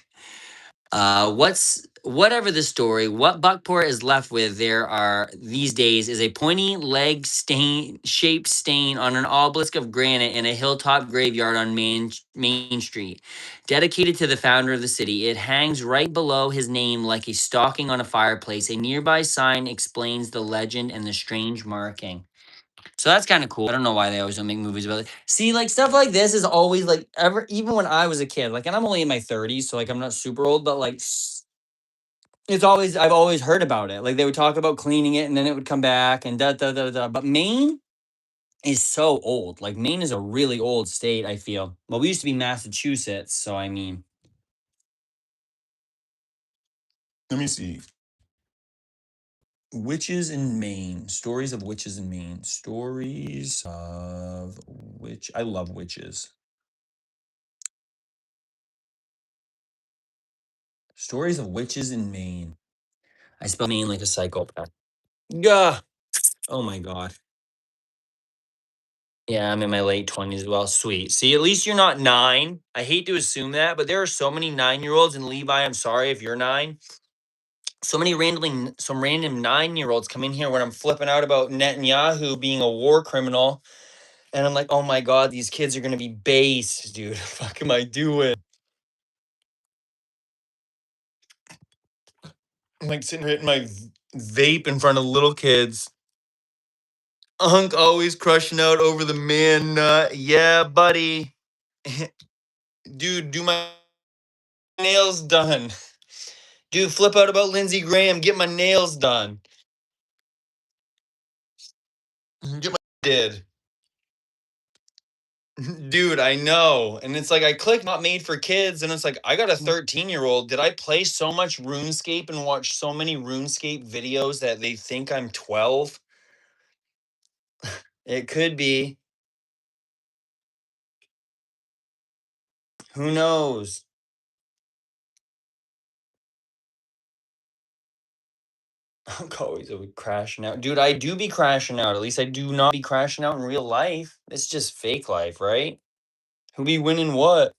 Whatever the story, what Buckport is left with there are these days is a pointy leg shaped stain on an obelisk of granite in a hilltop graveyard on Main Street, dedicated to the founder of the city. It hangs right below his name like a stocking on a fireplace. A nearby sign explains the legend and the strange marking. So that's kind of cool. I don't know why they always don't make movies about it. See, like stuff like this is always like ever, even when I was a kid, like, and I'm only in my 30s, so like I'm not super old, but like it's always, I've always heard about it. Like they would talk about cleaning it and then it would come back and da da da da. But Maine is so old. Like Maine is a really old state, I feel. Well, we used to be Massachusetts, so I mean, let me see. Witches in Maine. Stories of witches in Maine. Stories of witch. I love witches. Stories of witches in Maine. I spell Maine like a psychopath. Gah. Oh my god. Yeah, I'm in my late 20s as well. Sweet. See, at least you're not 9. I hate to assume that, but there are so many 9-year-olds, and Levi, I'm sorry if you're 9. Some random 9-year-olds come in here when I'm flipping out about Netanyahu being a war criminal. And I'm like, oh my God, these kids are going to be base, dude. What the fuck am I doing? I'm like sitting here hitting my vape in front of little kids. Unk always crushing out over the man nut. Yeah, buddy. Dude, do my nails done. Dude, flip out about Lindsey Graham. Get my nails done. Get my did. Dude, I know. And it's like I clicked not made for kids, and it's like I got a 13-year-old. Did I play so much RuneScape and watch so many RuneScape videos that they think I'm 12? It could be. Who knows? I'm always crashing out. Dude, I do be crashing out. At least I do not be crashing out in real life. It's just fake life, right? Who be winning what?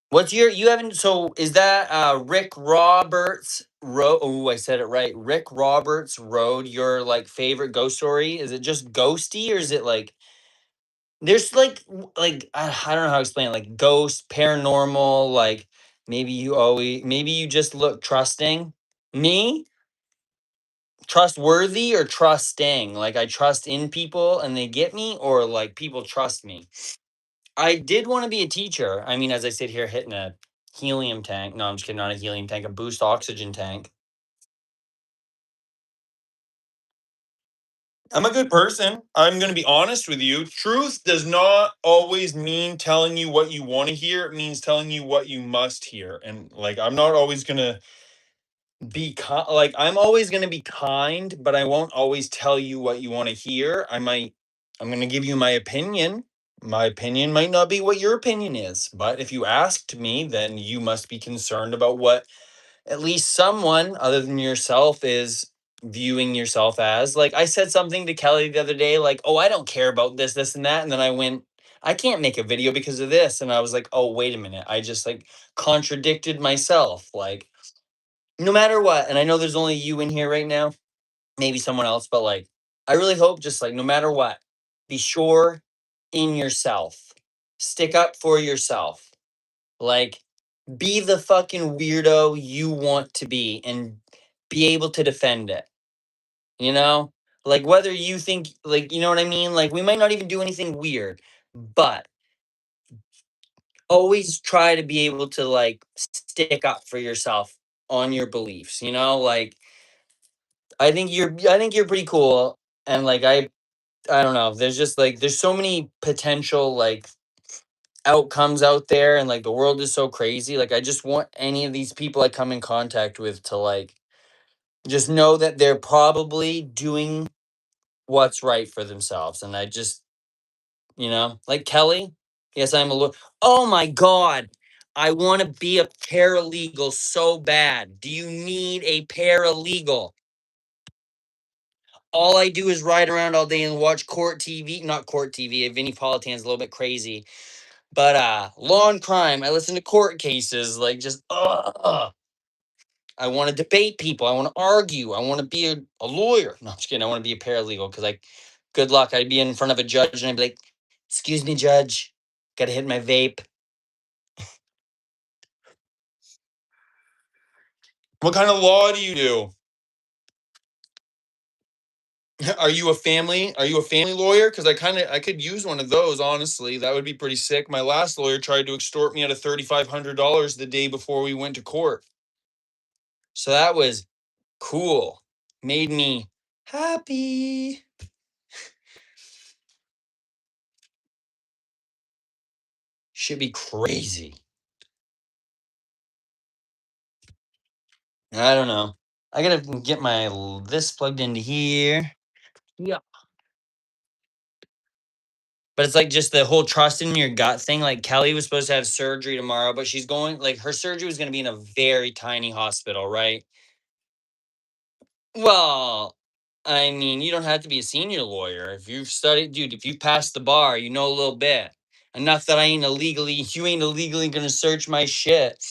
What's your you haven't so is that Rick Roberts Road? Oh, I said it right. Rick Roberts Road, your like favorite ghost story? Is it just ghosty or is it like there's like I don't know how to explain it, like ghost, paranormal, like maybe you just look trusting. Me, trustworthy or trusting? Like I trust in people and they get me, or like people trust me. I did want to be a teacher. I mean, as I sit here hitting a helium tank. No, I'm just kidding, not a helium tank, a boost oxygen tank. I'm a good person. I'm going to be honest with you. Truth does not always mean telling you what you want to hear. It means telling you what you must hear. And like, I'm not always going to like, I'm always going to be kind, but I won't always tell you what you want to hear. I'm going to give you my opinion. My opinion might not be what your opinion is, but if you asked me, then you must be concerned about what at least someone other than yourself is viewing yourself as. Like I said something to Kelly the other day, like, oh, I don't care about this and that. And then I went, I can't make a video because of this. And I was like, oh, wait a minute. I just like contradicted myself. Like, no matter what, and I know there's only you in here right now, maybe someone else, but like, I really hope just like, no matter what, be sure in yourself, stick up for yourself. Like, be the fucking weirdo you want to be and be able to defend it. You know? Like whether you think like you know what I mean? Like we might not even do anything weird, but always try to be able to like stick up for yourself on your beliefs, you know? Like I think you're pretty cool and like I don't know, there's just like there's so many potential like outcomes out there and like the world is so crazy. Like I just want any of these people I come in contact with to like just know that they're probably doing what's right for themselves. And I just, like Kelly, yes, I'm a little, oh my God, I want to be a paralegal so bad. Do you need a paralegal? All I do is ride around all day and watch court TV, not court TV. Vinny Politan's a little bit crazy, but law and crime. I listen to court cases, like just I want to debate people. I want to argue. I want to be a lawyer. No, I'm just kidding. I want to be a paralegal because, like, good luck. I'd be in front of a judge and I'd be like, excuse me, judge. Got to hit my vape. What kind of law do you do? Are you a family lawyer? Because I could use one of those, honestly. That would be pretty sick. My last lawyer tried to extort me out of $3,500 the day before we went to court. So that was cool. Made me happy. Should be crazy. I don't know. I gotta get this plugged into here. Yeah. But it's like just the whole trust in your gut thing. Like Kelly was supposed to have surgery tomorrow, but she's going like her surgery was gonna be in a very tiny hospital, right? Well, I mean, you don't have to be a senior lawyer. If you've studied, dude, if you passed the bar, you know a little bit. Enough that you ain't illegally gonna search my shit.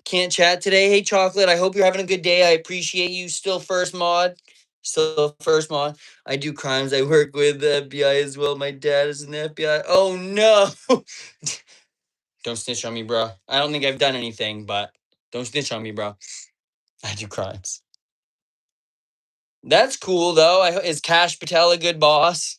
Can't chat today. Hey, Chocolate, I hope you're having a good day. I appreciate you. Still first mod. Still first mod. I do crimes. I work with the FBI as well. My dad is in the FBI. Oh, no. Don't snitch on me, bro. I don't think I've done anything, but don't snitch on me, bro. I do crimes. That's cool, though. Is Cash Patel a good boss?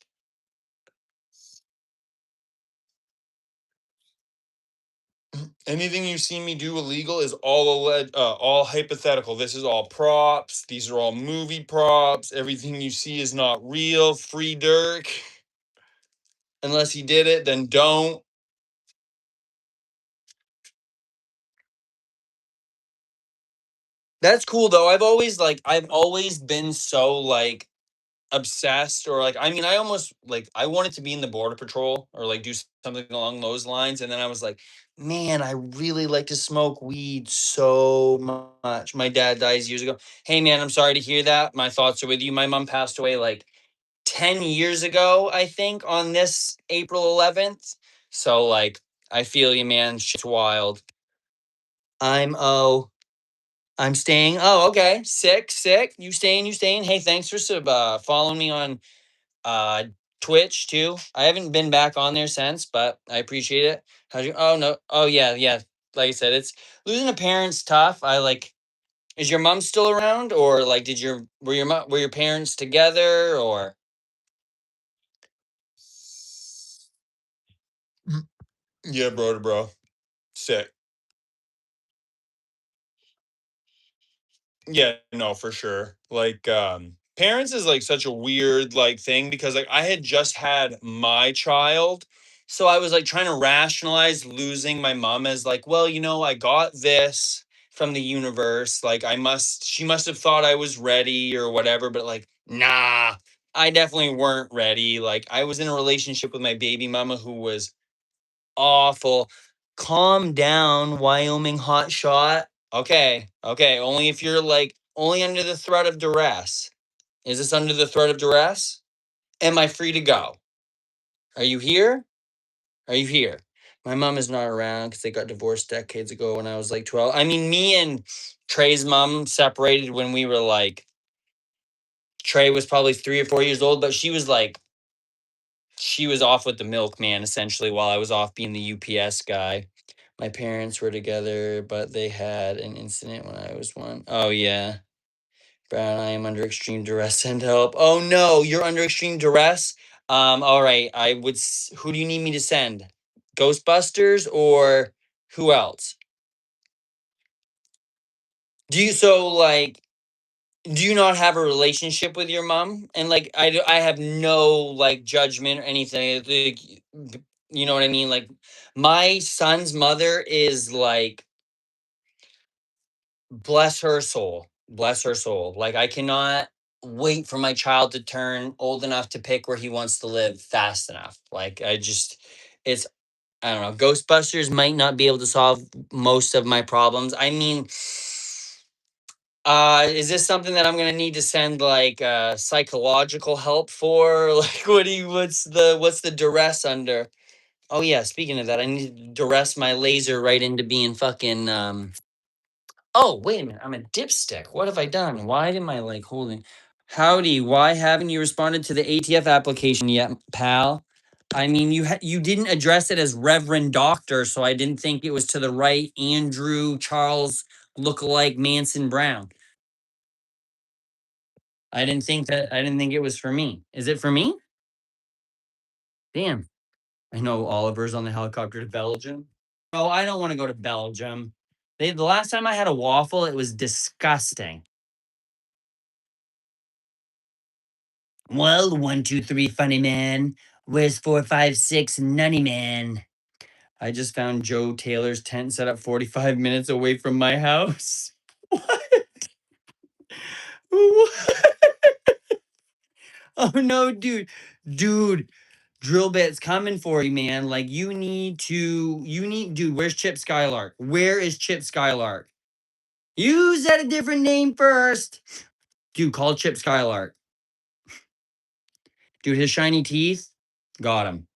Anything you see me do illegal is all hypothetical. This is all props. These are all movie props. Everything you see is not real. Free Dirk. Unless he did it, then don't. That's cool though. I've always been so like obsessed or like I mean I almost like I wanted to be in the border patrol or like do something along those lines and then I was like, man, I really like to smoke weed so much. My dad dies years ago. Hey man, I'm sorry to hear that. My thoughts are with you. My mom passed away like 10 years ago, I think, on this April 11th. So like I feel you, man. Shit's wild. I'm oh I'm staying. Oh, okay. Sick, sick. You staying, you staying. Hey, thanks for following me on uh Twitch too. I haven't been back on there since, but I appreciate it. How's you? Oh no. Oh yeah, yeah. like I said, it's losing a parent's tough. I like. Is your mom still around, or like, were your parents together, or? Yeah, bro to bro. Sick. Yeah, no, for sure. Like, parents is like such a weird like thing because like I had just had my child. So I was like trying to rationalize losing my mom as like, well, I got this from the universe. Like she must have thought I was ready or whatever, but like, nah, I definitely weren't ready. Like I was in a relationship with my baby mama who was awful. Calm down, Wyoming hotshot. Okay, okay. Only if you're like only under the threat of duress. Is this under the threat of duress? Am I free to go? Are you here? Are you here? My mom is not around because they got divorced decades ago when I was like 12. I mean, me and Trey's mom separated when we were like, Trey was probably 3 or 4 years old, but she was off with the milkman essentially while I was off being the UPS guy. My parents were together, but they had an incident when I was one. Oh, yeah. Brown, I am under extreme duress. Send help. Oh, no, you're under extreme duress? All right. Who do you need me to send? Ghostbusters or who else? Do you not have a relationship with your mom? And like, I have no like judgment or anything. Like, you know what I mean? Like, my son's mother is like, bless her soul. Bless her soul. Like, I cannot wait for my child to turn old enough to pick where he wants to live fast enough. Like, it's, I don't know. Ghostbusters might not be able to solve most of my problems. I mean, is this something that I'm gonna need to send like psychological help for? Like, what's the duress under? Oh yeah, speaking of that, I need to duress my laser right into being fucking Oh, wait a minute. I'm a dipstick. What have I done? Why am I like holding? Howdy, why haven't you responded to the ATF application yet, pal? I mean, you didn't address it as Reverend Doctor, so I didn't think it was to the right Andrew Charles lookalike Manson Brown. I didn't think it was for me. Is it for me? Damn. I know Oliver's on the helicopter to Belgium. Oh, I don't want to go to Belgium. The last time I had a waffle, it was disgusting. Well, 1, 2, 3, funny man. Where's 4, 5, 6, nunny man? I just found Joe Taylor's tent set up 45 minutes away from my house. What? What? Oh no, dude. Dude, drill bit's coming for you, man. Like dude, where's Chip Skylark? Where is Chip Skylark? You said a different name first. Dude, call Chip Skylark. Dude, his shiny teeth, got him.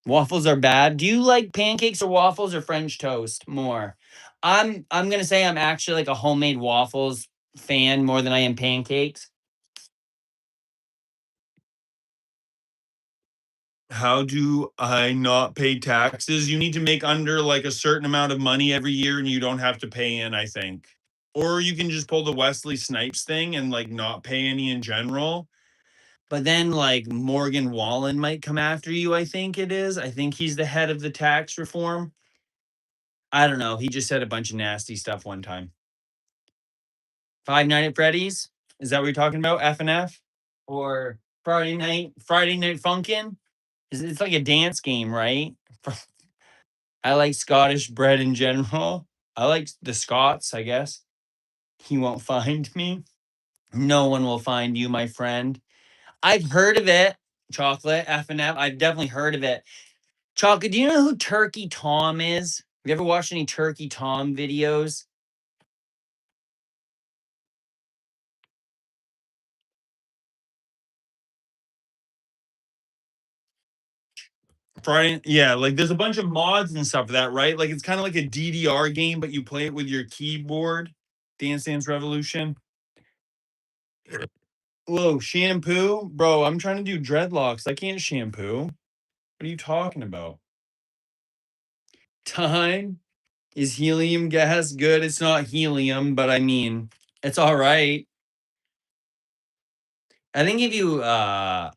Waffles are bad. Do you like pancakes or waffles or French toast more? I'm gonna say I'm actually like a homemade waffles fan more than I am pancakes. How do I not pay taxes? You need to make under like a certain amount of money every year and you don't have to pay in, I think. Or you can just pull the Wesley Snipes thing and like not pay any in general. But then like Morgan Wallen might come after you, I think it is. I think he's the head of the tax reform. I don't know. He just said a bunch of nasty stuff one time. Five Nights at Freddy's? Is that what you're talking about? FNF? Or Friday Night Funkin'? It's like a dance game, right? I like Scottish bread in general. I like the Scots, I guess. He won't find me. No one will find you, my friend. I've heard of it. Chocolate, FNF. I've definitely heard of it. Chocolate, do you know who Turkey Tom is? Have you ever watched any Turkey Tom videos? Friday, yeah, like there's a bunch of mods and stuff for that, right? Like it's kind of like a DDR game, but you play it with your keyboard. Dance Dance Revolution. Whoa, shampoo, bro! I'm trying to do dreadlocks. I can't shampoo. What are you talking about? Time. Is helium gas good? It's not helium, but I mean, it's all right. I think if you uh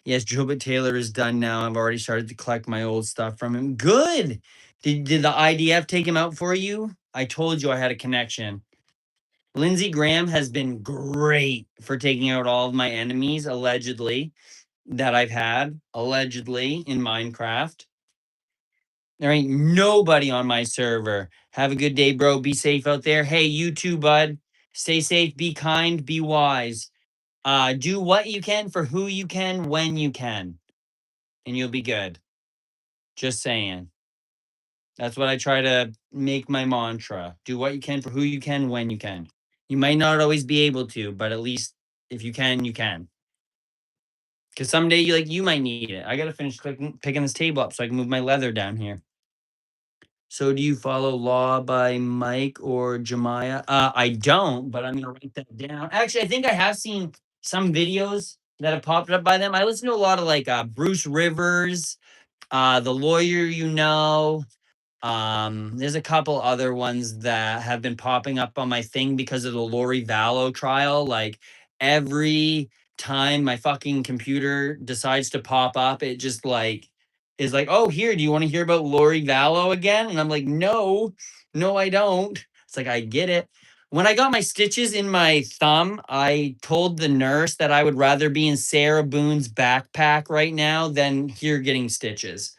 yes, Jobit Taylor is done now. I've already started to collect my old stuff from him. Good. Did the IDF take him out for you? I told you I had a connection. Lindsey Graham has been great for taking out all of my enemies, allegedly, that I've had, allegedly, in Minecraft. There ain't nobody on my server. Have a good day, bro. Be safe out there. Hey, you too, bud. Stay safe, be kind, be wise. Do what you can for who you can when you can, and you'll be good. Just saying. That's what I try to make my mantra. Do what you can for who you can when you can. You might not always be able to, but at least if you can, you can. Because someday you might need it. I gotta finish picking this table up so I can move my leather down here. So do you follow Law by Mike or Jemiah? I don't, but I'm gonna write that down. Actually, I think I have seen some videos that have popped up by them. I listen to a lot of Bruce Rivers, the lawyer there's a couple other ones that have been popping up on my thing because of the Lori Vallow trial. Like every time my fucking computer decides to pop up, it just is like, oh, here, do you want to hear about Lori Vallow again? And I'm like, no, I don't. It's like, I get it. When I got my stitches in my thumb, I told the nurse that I would rather be in Sarah Boone's backpack right now than here getting stitches.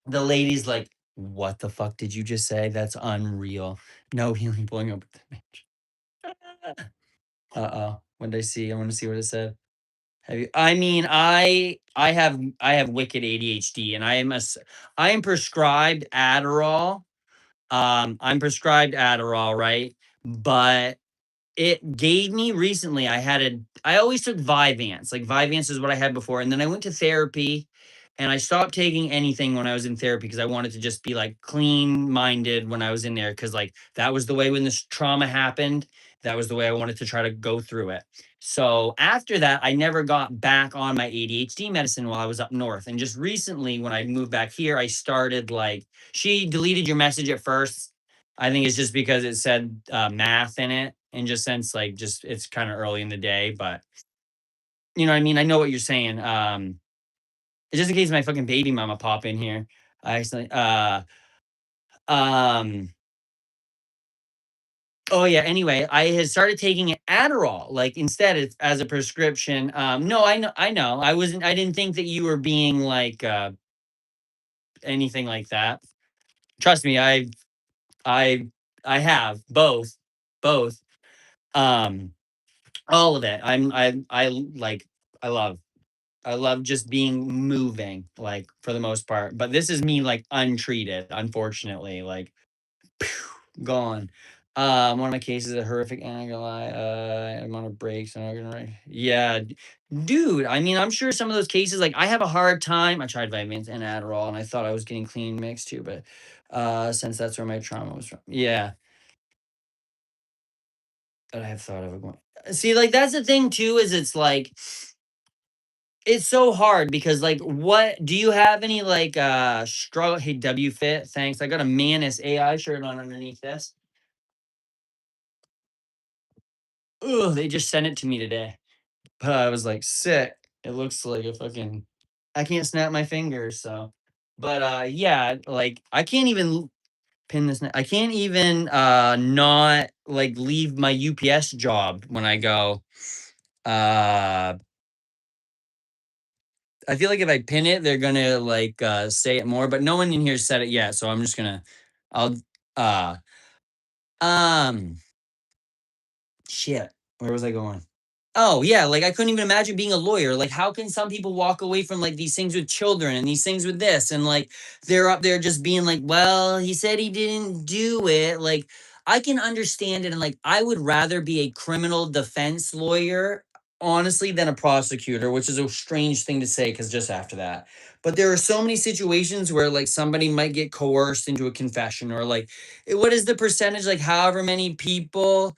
The lady's like, what the fuck did you just say? That's unreal. No healing blowing up the image. Uh-oh. What did I see? I want to see what it said. Have you I mean, I have wicked ADHD and I am prescribed Adderall. I'm prescribed Adderall, right? But it gave me recently, I always took Vyvanse. Like Vyvanse is what I had before. And then I went to therapy and I stopped taking anything when I was in therapy because I wanted to just be like clean minded when I was in there. Cause like that was the way when this trauma happened. That was the way I wanted to try to go through it. So after that, I never got back on my ADHD medicine while I was up north. And just recently, when I moved back here, I started she deleted your message at first. I think it's just because it said math in it, and just since just it's kind of early in the day, but you know what I mean. I know what you're saying. Just in case my fucking baby mama pop in here, I accidentally. Um. Oh yeah. Anyway, I had started taking Adderall instead as a prescription. No, I know. I know. I wasn't. I didn't think that you were being anything like that. Trust me. I I have both. Um. All of it. I love. I love just being moving, for the most part. But this is me untreated, unfortunately. Gone. One of my cases a horrific, and I'm gonna lie, I'm on a break, so I'm not gonna write. Yeah, dude. I mean, I'm sure some of those cases, I have a hard time. I tried Vyvanse and Adderall, and I thought I was getting clean mixed too, but since that's where my trauma was from. Yeah, but I have thought of it going. See, that's the thing too, is it's so hard because what do you have any struggle? Hey, W Fit, thanks. I got a Manus AI shirt on underneath this. Ugh, they just sent it to me today. But I was sick. It looks like a fucking I can't snap my fingers, so but yeah, I can't even pin this. I can't even not leave my UPS job when I go. I feel like if I pin it, they're gonna say it more, but no one in here said it yet, so I'm just gonna I'll uh um shit. Where was I going? Oh yeah, I couldn't even imagine being a lawyer. How can some people walk away from these things with children and these things with this and they're up there just being well, he said he didn't do it. I can understand it and I would rather be a criminal defense lawyer honestly than a prosecutor, which is a strange thing to say cuz just after that. But there are so many situations where somebody might get coerced into a confession or what is the percentage however many people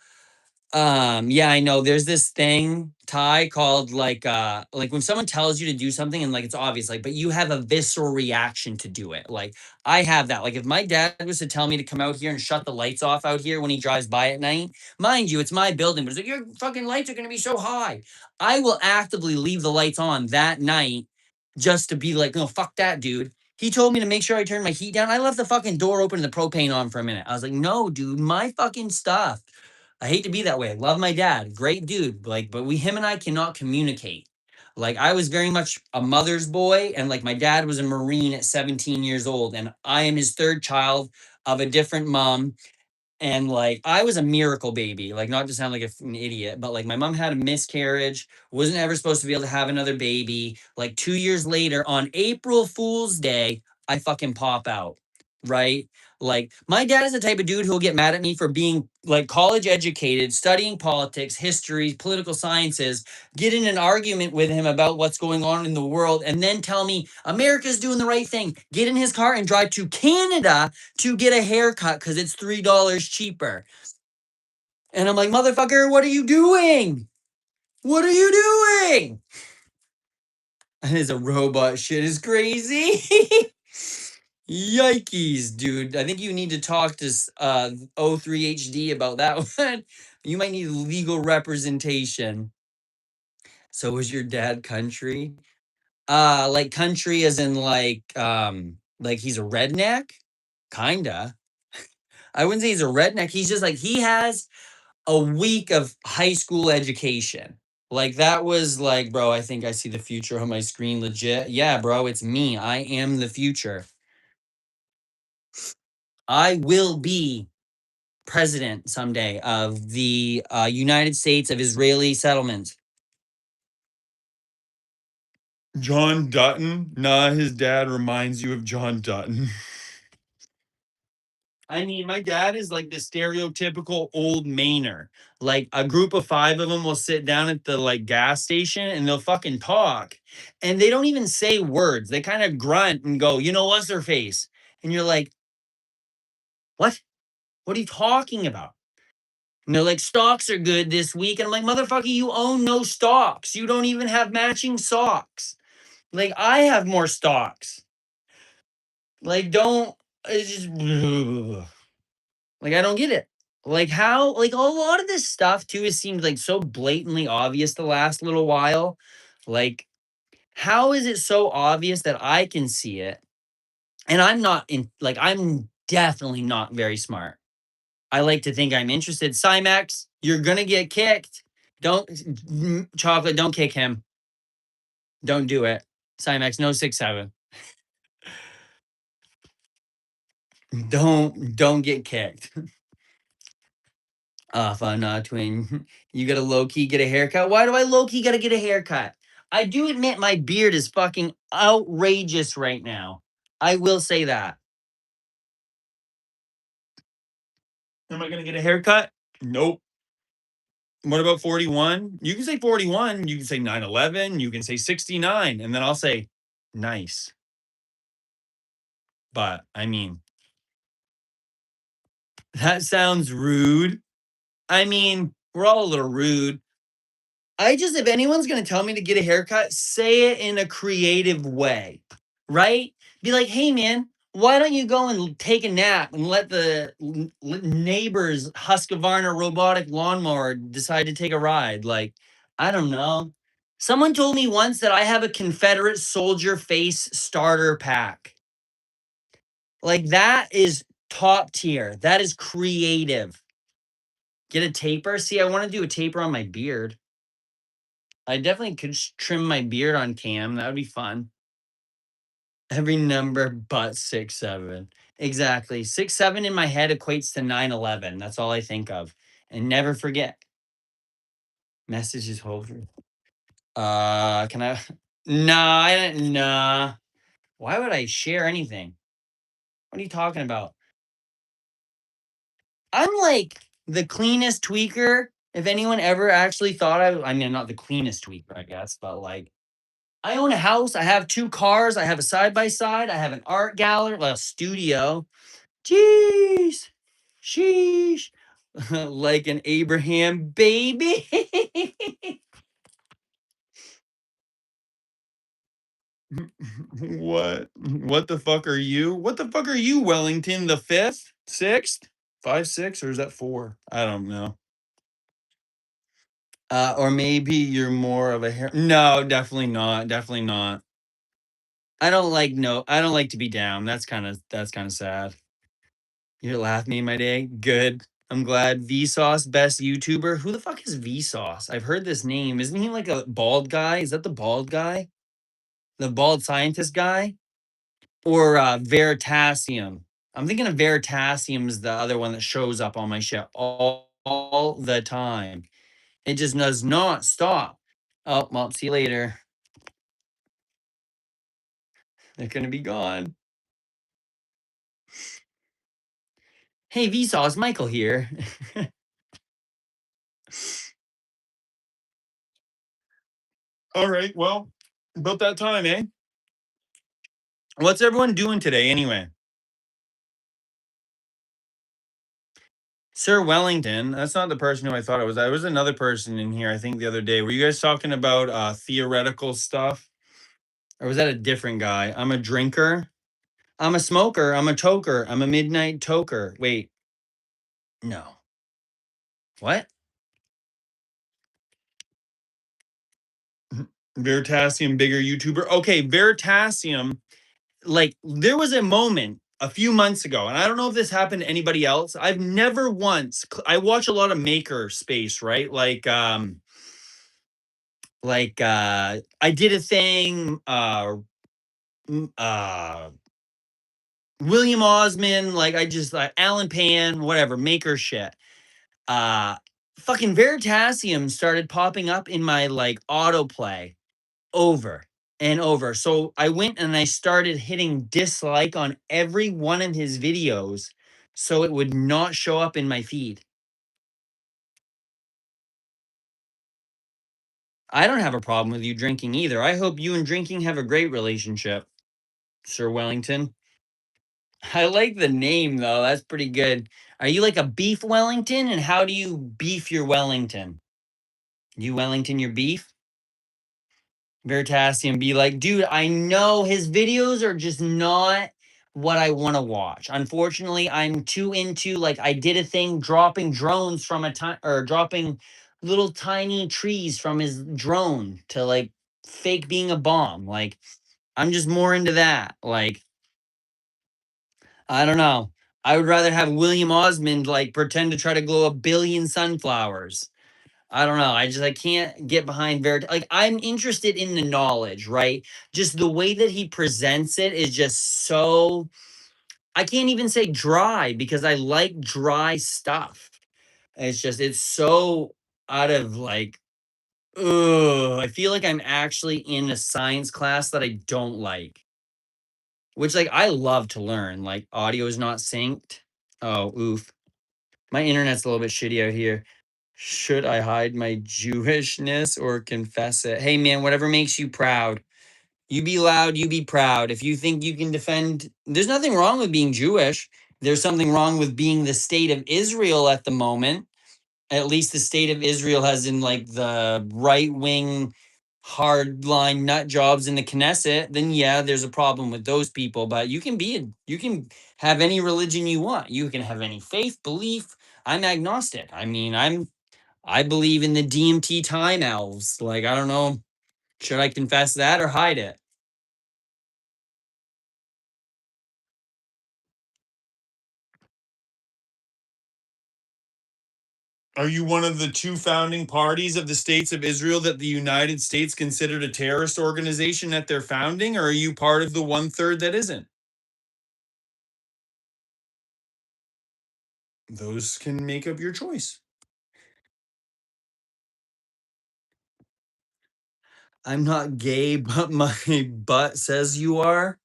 Yeah, I know. There's this thing, Ty, called like when someone tells you to do something and like it's obvious, like, but you have a visceral reaction to do it. Like I have that. Like if my dad was to tell me to come out here and shut the lights off out here when he drives by at night, mind you, it's my building, but it's like your fucking lights are gonna be so high. I will actively leave the lights on that night just to be like, no, fuck that, dude. He told me to make sure I turned my heat down. I left the fucking door open and the propane on for a minute. I was like, no, dude, my fucking stuff. I hate to be that way. I love my dad, great dude. Like, but him and I cannot communicate. Like, I was very much a mother's boy, and like my dad was a Marine at 17 years old, and I am his third child of a different mom. And like I was a miracle baby, like not to sound like an idiot, but like my mom had a miscarriage, wasn't ever supposed to be able to have another baby. Like 2 years later, on April Fool's Day, I fucking pop out, right? Like my dad is the type of dude who'll get mad at me for being like college educated, studying politics, history, political sciences, get in an argument with him about what's going on in the world, and then tell me America's doing the right thing. Get in his car and drive to Canada to get a haircut because it's $3 cheaper. And I'm like, motherfucker, what are you doing? What are you doing? And it's a robot shit is crazy. Yikes, dude. I think you need to talk to O3HD about that one. You might need legal representation. So was your dad country? Like country as in like he's a redneck? Kinda. I wouldn't say he's a redneck. He's just like he has a week of high school education. Like that was like, bro, I think I see the future on my screen legit. Yeah, bro, it's me. I am the future. I will be president someday of the United States of Israeli settlements. John Dutton? Nah, his dad reminds you of John Dutton. I mean, my dad is like the stereotypical old Mainer. Like a group of five of them will sit down at the like gas station and they'll fucking talk. And they don't even say words. They kind of grunt and go, you know, what's their face? And you're like, what? What are you talking about? And they're like, stocks are good this week. And I'm like, motherfucker, you own no stocks. You don't even have matching socks. Like, I have more stocks. Like, don't, it's just, like, I don't get it. Like, how, like, a lot of this stuff, too, it seems like so blatantly obvious the last little while. Like, how is it so obvious that I can see it? And I'm not in, like, I'm definitely not very smart. I like to think I'm interested. Cymex, you're going to get kicked. Don't, Chocolate, don't kick him. Don't do it. Cymex, no 6-7. Don't get kicked. Fun, twin. You gotta low key get a haircut. Why do I low key gotta get a haircut? I do admit my beard is fucking outrageous right now. I will say that. Am I gonna get a haircut? Nope. What about 41? You can say 41. You can say 9/11. You can say 69. And then I'll say nice. But I mean, that sounds rude. I mean, we're all a little rude. I just, if anyone's going to tell me to get a haircut, say it in a creative way, right? Be like, hey, man, why don't you go and take a nap and let the neighbor's Husqvarna robotic lawnmower decide to take a ride? Like, I don't know. Someone told me once that I have a Confederate soldier face starter pack. Like, that is top tier. That is creative. Get a taper. See, I want to do a taper on my beard. I definitely could trim my beard on cam. That would be fun. Every number but 6-7. Exactly. 6-7 in my head equates to 9/11. That's all I think of. And never forget. Messages over. Can I? Nah, I didn't. Nah. Why would I share anything? What are you talking about? I'm like the cleanest tweaker. If anyone ever actually thought I mean, I'm not the cleanest tweaker, I guess, but like I own a house. I have 2 cars. I have a side by side. I have an art gallery, well, a studio. Jeez. Sheesh. like an Abraham baby. What? What the fuck are you? What the fuck are you, Wellington? The fifth, sixth, 5, 6, or is that 4? I don't know. Or maybe you're more of a hair. No, definitely not. Definitely not. I don't like no. I don't like to be down. That's kind of sad. You're laughing me my day. Good. I'm glad. Vsauce, best YouTuber. Who the fuck is Vsauce? I've heard this name. Isn't he like a bald guy? Is that the bald guy? The bald scientist guy? Or Veritasium? I'm thinking of Veritasium is the other one that shows up on my shit all the time. It just does not stop. Oh, well, see you later. They're gonna be gone. Hey, Vsauce, Michael here. All right, well, about that time, eh? What's everyone doing today anyway? Sir Wellington, that's not the person who I thought it was. I was another person in here, I think, the other day. Were you guys talking about theoretical stuff? Or was that a different guy? I'm a drinker. I'm a smoker. I'm a toker. I'm a midnight toker. Wait, no. What? Veritasium, bigger YouTuber. Okay, Veritasium, like there was a moment a few months ago, and I don't know if this happened to anybody else. I've never once I watch a lot of maker space, right? I did a thing, m- uh William Osman, like I just like Alan Pan, whatever, maker shit. Uh Fucking Veritasium started popping up in my like autoplay over and over. So I went and I started hitting dislike on every one of his videos so it would not show up in my feed. I don't have a problem with you drinking either. I hope you and drinking have a great relationship, Sir Wellington. I like the name though. That's pretty good. Are you like a beef Wellington? And how do you beef your Wellington? You Wellington your beef? Veritasium be like, dude, I know his videos are just not what I want to watch. Unfortunately, I'm too into like I did a thing dropping drones from a time or dropping little tiny trees from his drone to like fake being a bomb. Like I'm just more into that. Like I don't know. I would rather have William Osmond like pretend to try to grow a billion sunflowers. I don't know. I can't get behind Like I'm interested in the knowledge, right? Just the way that he presents it is just so I can't even say dry because I like dry stuff. It's so out of like ugh. I feel like I'm actually in a science class that I don't like. Which like I love to learn. Like audio is not synced. Oh, oof. My internet's a little bit shitty out here. Should I hide my Jewishness or confess it? Hey, man, whatever makes you proud. You be loud, you be proud. If you think you can defend, there's nothing wrong with being Jewish. There's something wrong with being the state of Israel at the moment. At least the state of Israel has in like the right wing, hardline nut jobs in the Knesset. Then yeah, there's a problem with those people. But you can have any religion you want. You can have any faith, belief. I'm agnostic. I mean, I believe in the DMT time elves. Like, I don't know. Should I confess that or hide it? Are you one of the two founding parties of the states of Israel that the United States considered a terrorist organization at their founding, or are you part of the 1/3 that isn't? Those can make up your choice. I'm not gay, but my butt says you are.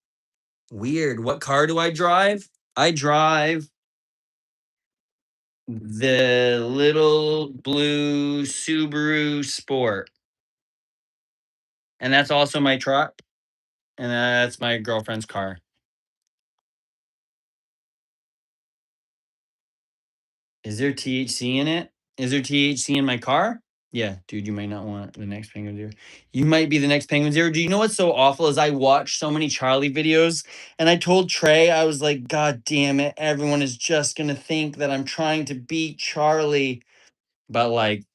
Weird. What car do I drive? I drive the little blue Subaru Sport. And that's also my truck. And that's my girlfriend's car. Is there THC in it? Is there THC in my car? Yeah, dude, you might not want the next Penguin Zero. You might be the next Penguin Zero. Do you know what's so awful is I watch so many Charlie videos and I told Trey, I was like, God damn it, everyone is just gonna think that I'm trying to beat Charlie. But like,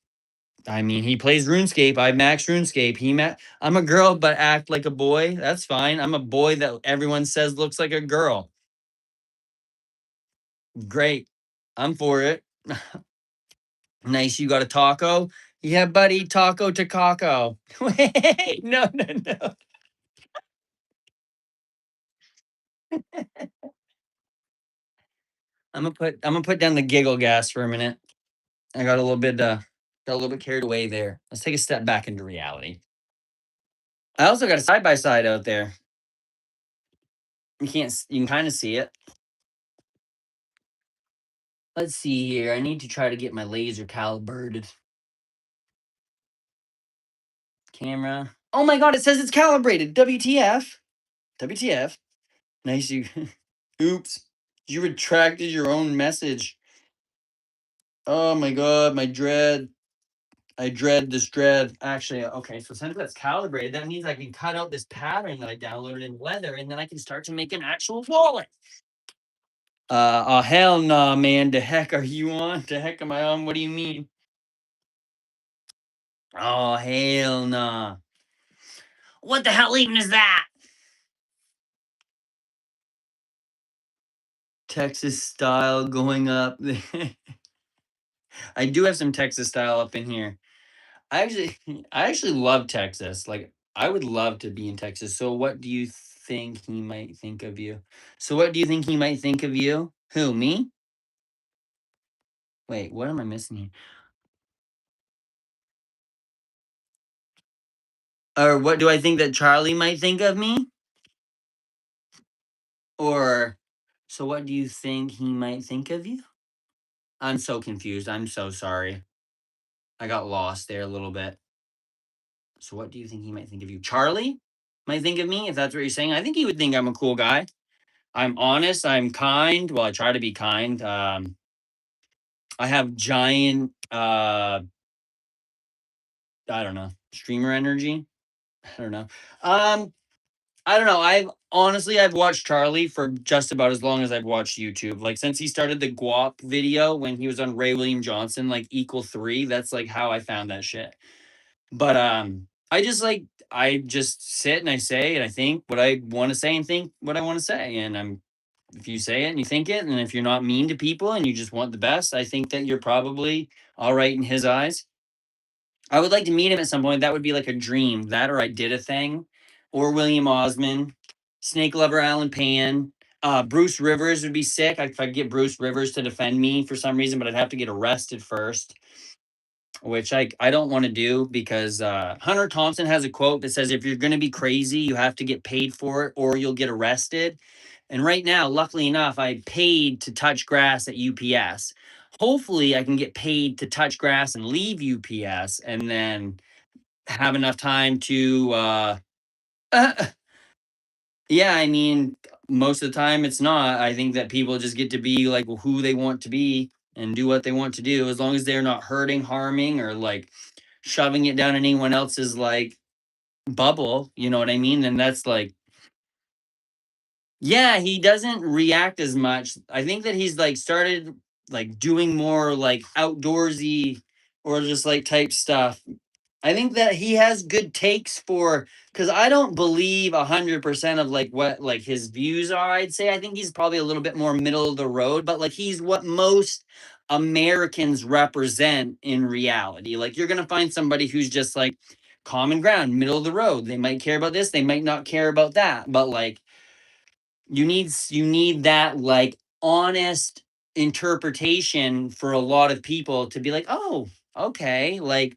I mean, he plays RuneScape. I max RuneScape. I'm a girl, but act like a boy. That's fine. I'm a boy that everyone says looks like a girl. Great. I'm for it. Nice, you got a taco? Yeah, buddy, taco to caco. Wait, no, no, no. I'm gonna put down the giggle gas for a minute. I got a little bit carried away there. Let's take a step back into reality. I also got a side by side out there. You can kind of see it. Let's see here. I need to try to get my laser calibrated. Camera. Oh my god, it says it's calibrated. WTF? WTF? Nice you. Oops. You retracted your own message. Oh my god, my dread. I dread this dread. Actually, okay, so since that's calibrated, that means I can cut out this pattern that I downloaded in Weather, and then I can start to make an actual wallet. Oh hell nah, man. The heck are you on? The heck am I on? What do you mean? Oh hell nah. What the hell even is that? Texas style going up. I do have some Texas style up in here. I actually I actually love Texas. Like I would love to be in Texas. So what do you think he might think of you? So what do you think he might think of you? Who, me? Wait, what am I missing here? Or what do I think that Charlie might think of me? Or so what do you think he might think of you? I'm so confused. I'm so sorry. I got lost there a little bit. So what do you think he might think of you? Charlie might think of me, if that's what you're saying. I think he would think I'm a cool guy. I'm honest, I'm kind. Well, I try to be kind. I have giant I don't know, streamer energy. I don't know. Um I don't know. I've watched Charlie for just about as long as I've watched YouTube. Like since he started the Guap video when he was on Ray William Johnson, like equal three. That's like how I found that shit. But I just sit and I say and I think what I want to say and think what I want to say. And I'm if you say it and you think it, and if you're not mean to people and you just want the best, I think that you're probably all right in his eyes. I would like to meet him at some point. That would be like a dream. That or I did a thing. Or William Osmond, Snake Lover Alan Pan. Bruce Rivers would be sick. If I could get Bruce Rivers to defend me for some reason, but I'd have to get arrested first, which I don't want to do because Hunter Thompson has a quote that says, if you're going to be crazy, you have to get paid for it or you'll get arrested. And right now, luckily enough, I paid to touch grass at UPS. Hopefully, I can get paid to touch grass and leave UPS and then have enough time to yeah, I mean, most of the time it's not. I think that people just get to be like who they want to be and do what they want to do as long as they're not hurting, harming, or like shoving it down anyone else's like bubble, you know what I mean? And that's like yeah, he doesn't react as much. I think that he's like started like doing more like outdoorsy or just like type stuff. I think that he has good takes for because I don't believe 100% of like what like his views are. I'd say I think he's probably a little bit more middle of the road, but like he's what most Americans represent in reality. Like you're gonna find somebody who's just like common ground, middle of the road. They might care about this, they might not care about that, but like you need that like honest interpretation for a lot of people to be like, oh, okay, like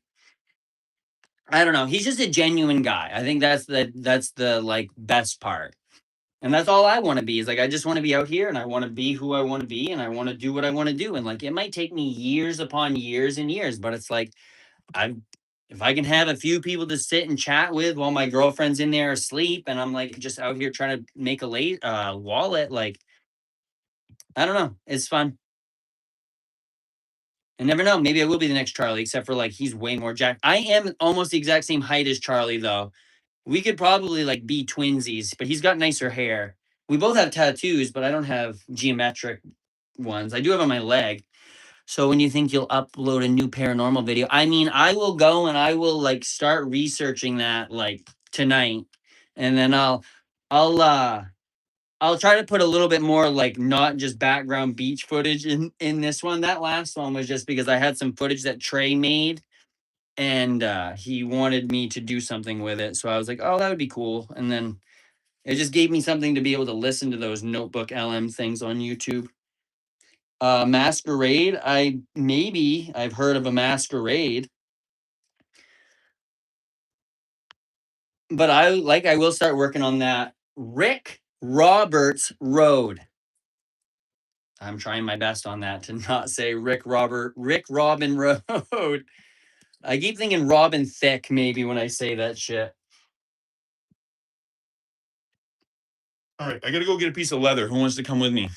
I don't know. He's just a genuine guy. I think that's the like best part. And that's all I want to be is like I just want to be out here and I want to be who I want to be and I want to do what I want to do. And like it might take me years upon years and years, but it's like I if I can have a few people to sit and chat with while my girlfriend's in there asleep and I'm like just out here trying to make a late wallet, like I don't know. It's fun. I never know. Maybe I will be the next Charlie, except for like he's way more jacked. I am almost the exact same height as Charlie, though. We could probably like be twinsies, but he's got nicer hair. We both have tattoos, but I don't have geometric ones. I do have on my leg. So when you think you'll upload a new paranormal video, I mean, I will go and I will like start researching that like tonight, and then I'll try to put a little bit more like not just background beach footage in this one. That last one was just because I had some footage that Trey made, and he wanted me to do something with it. So I was like, oh, that would be cool. And then it just gave me something to be able to listen to those notebook LM things on YouTube. Masquerade. I've heard of a masquerade, but I will start working on that. Rick Roberts Road. I'm trying my best on that to not say Rick Robin Road. I keep thinking Robin Thicke maybe when I say that shit. All right, I gotta go get a piece of leather. Who wants to come with me?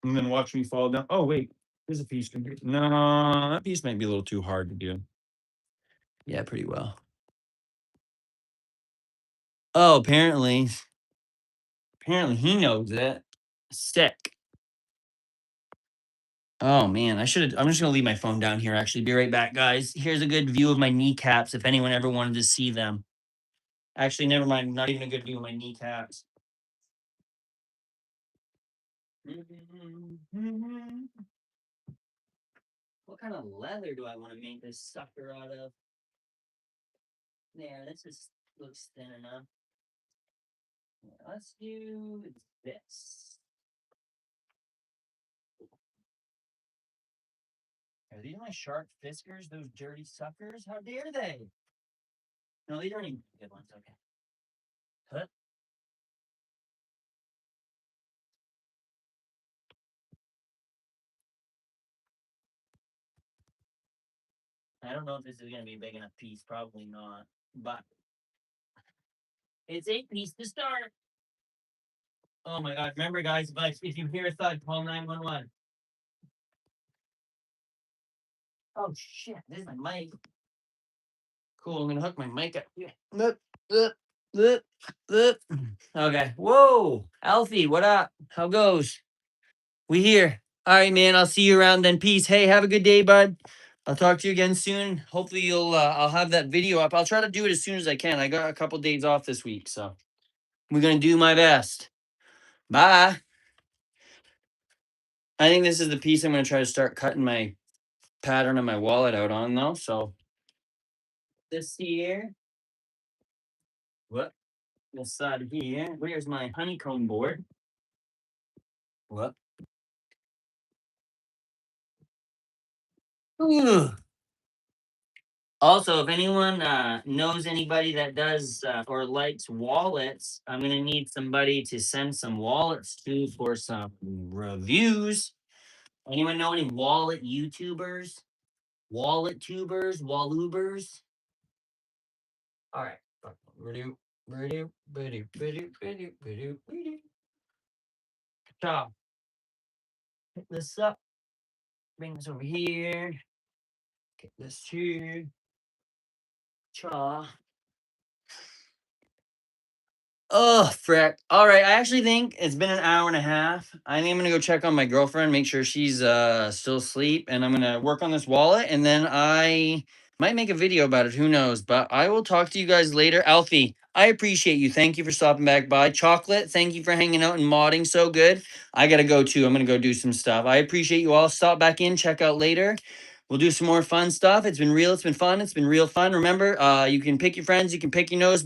And then watch me fall down. Oh wait, there's a piece. No, that piece might be a little too hard to do. Yeah, pretty well. Oh, apparently he knows it. Sick. Oh man, I'm just gonna leave my phone down here. Actually, be right back, guys. Here's a good view of my kneecaps. If anyone ever wanted to see them. Actually, never mind. Not even a good view of my kneecaps. What kind of leather do I want to make this sucker out of? There, this looks thin enough. Let's do this. Are these my shark fiskers? Those dirty suckers? How dare they? No, these aren't even good ones. Okay. Huh? I don't know if this is going to be a big enough piece. Probably not. But it's a piece to start. Oh my God. Remember, guys, if you hear a thud, call 911. Oh, shit. This is my mic. Cool. I'm going to hook my mic up. Okay. Whoa. Alfie, what up? How goes? We here. All right, man. I'll see you around then. Peace. Hey, have a good day, bud. I'll talk to you again soon. Hopefully I'll have that video up. I'll try to do it as soon as I can. I got a couple days off this week, so we're going to do my best. Bye. I think this is the piece I'm going to try to start cutting my pattern of my wallet out on, though. So this here. What? This side here. Where's my honeycomb board? What? Ooh. Also, if anyone knows anybody that does or likes wallets, I'm going to need somebody to send some wallets to for some reviews. Anyone know any wallet YouTubers? Wallet tubers? Wallubers? All right. Ciao. Pick this up. Bring this over here. Get this here. Ciao. Oh, frick. All right. I actually think it's been an hour and a half. I think I'm going to go check on my girlfriend, make sure she's still asleep. And I'm going to work on this wallet. And then I might make a video about it. Who knows? But I will talk to you guys later. Alfie, I appreciate you. Thank you for stopping back by. Chocolate, thank you for hanging out and modding so good. I got to go too. I'm going to go do some stuff. I appreciate you all. Stop back in. Check out later. We'll do some more fun stuff. It's been real. It's been fun. It's been real fun. Remember, you can pick your friends. You can pick your nose.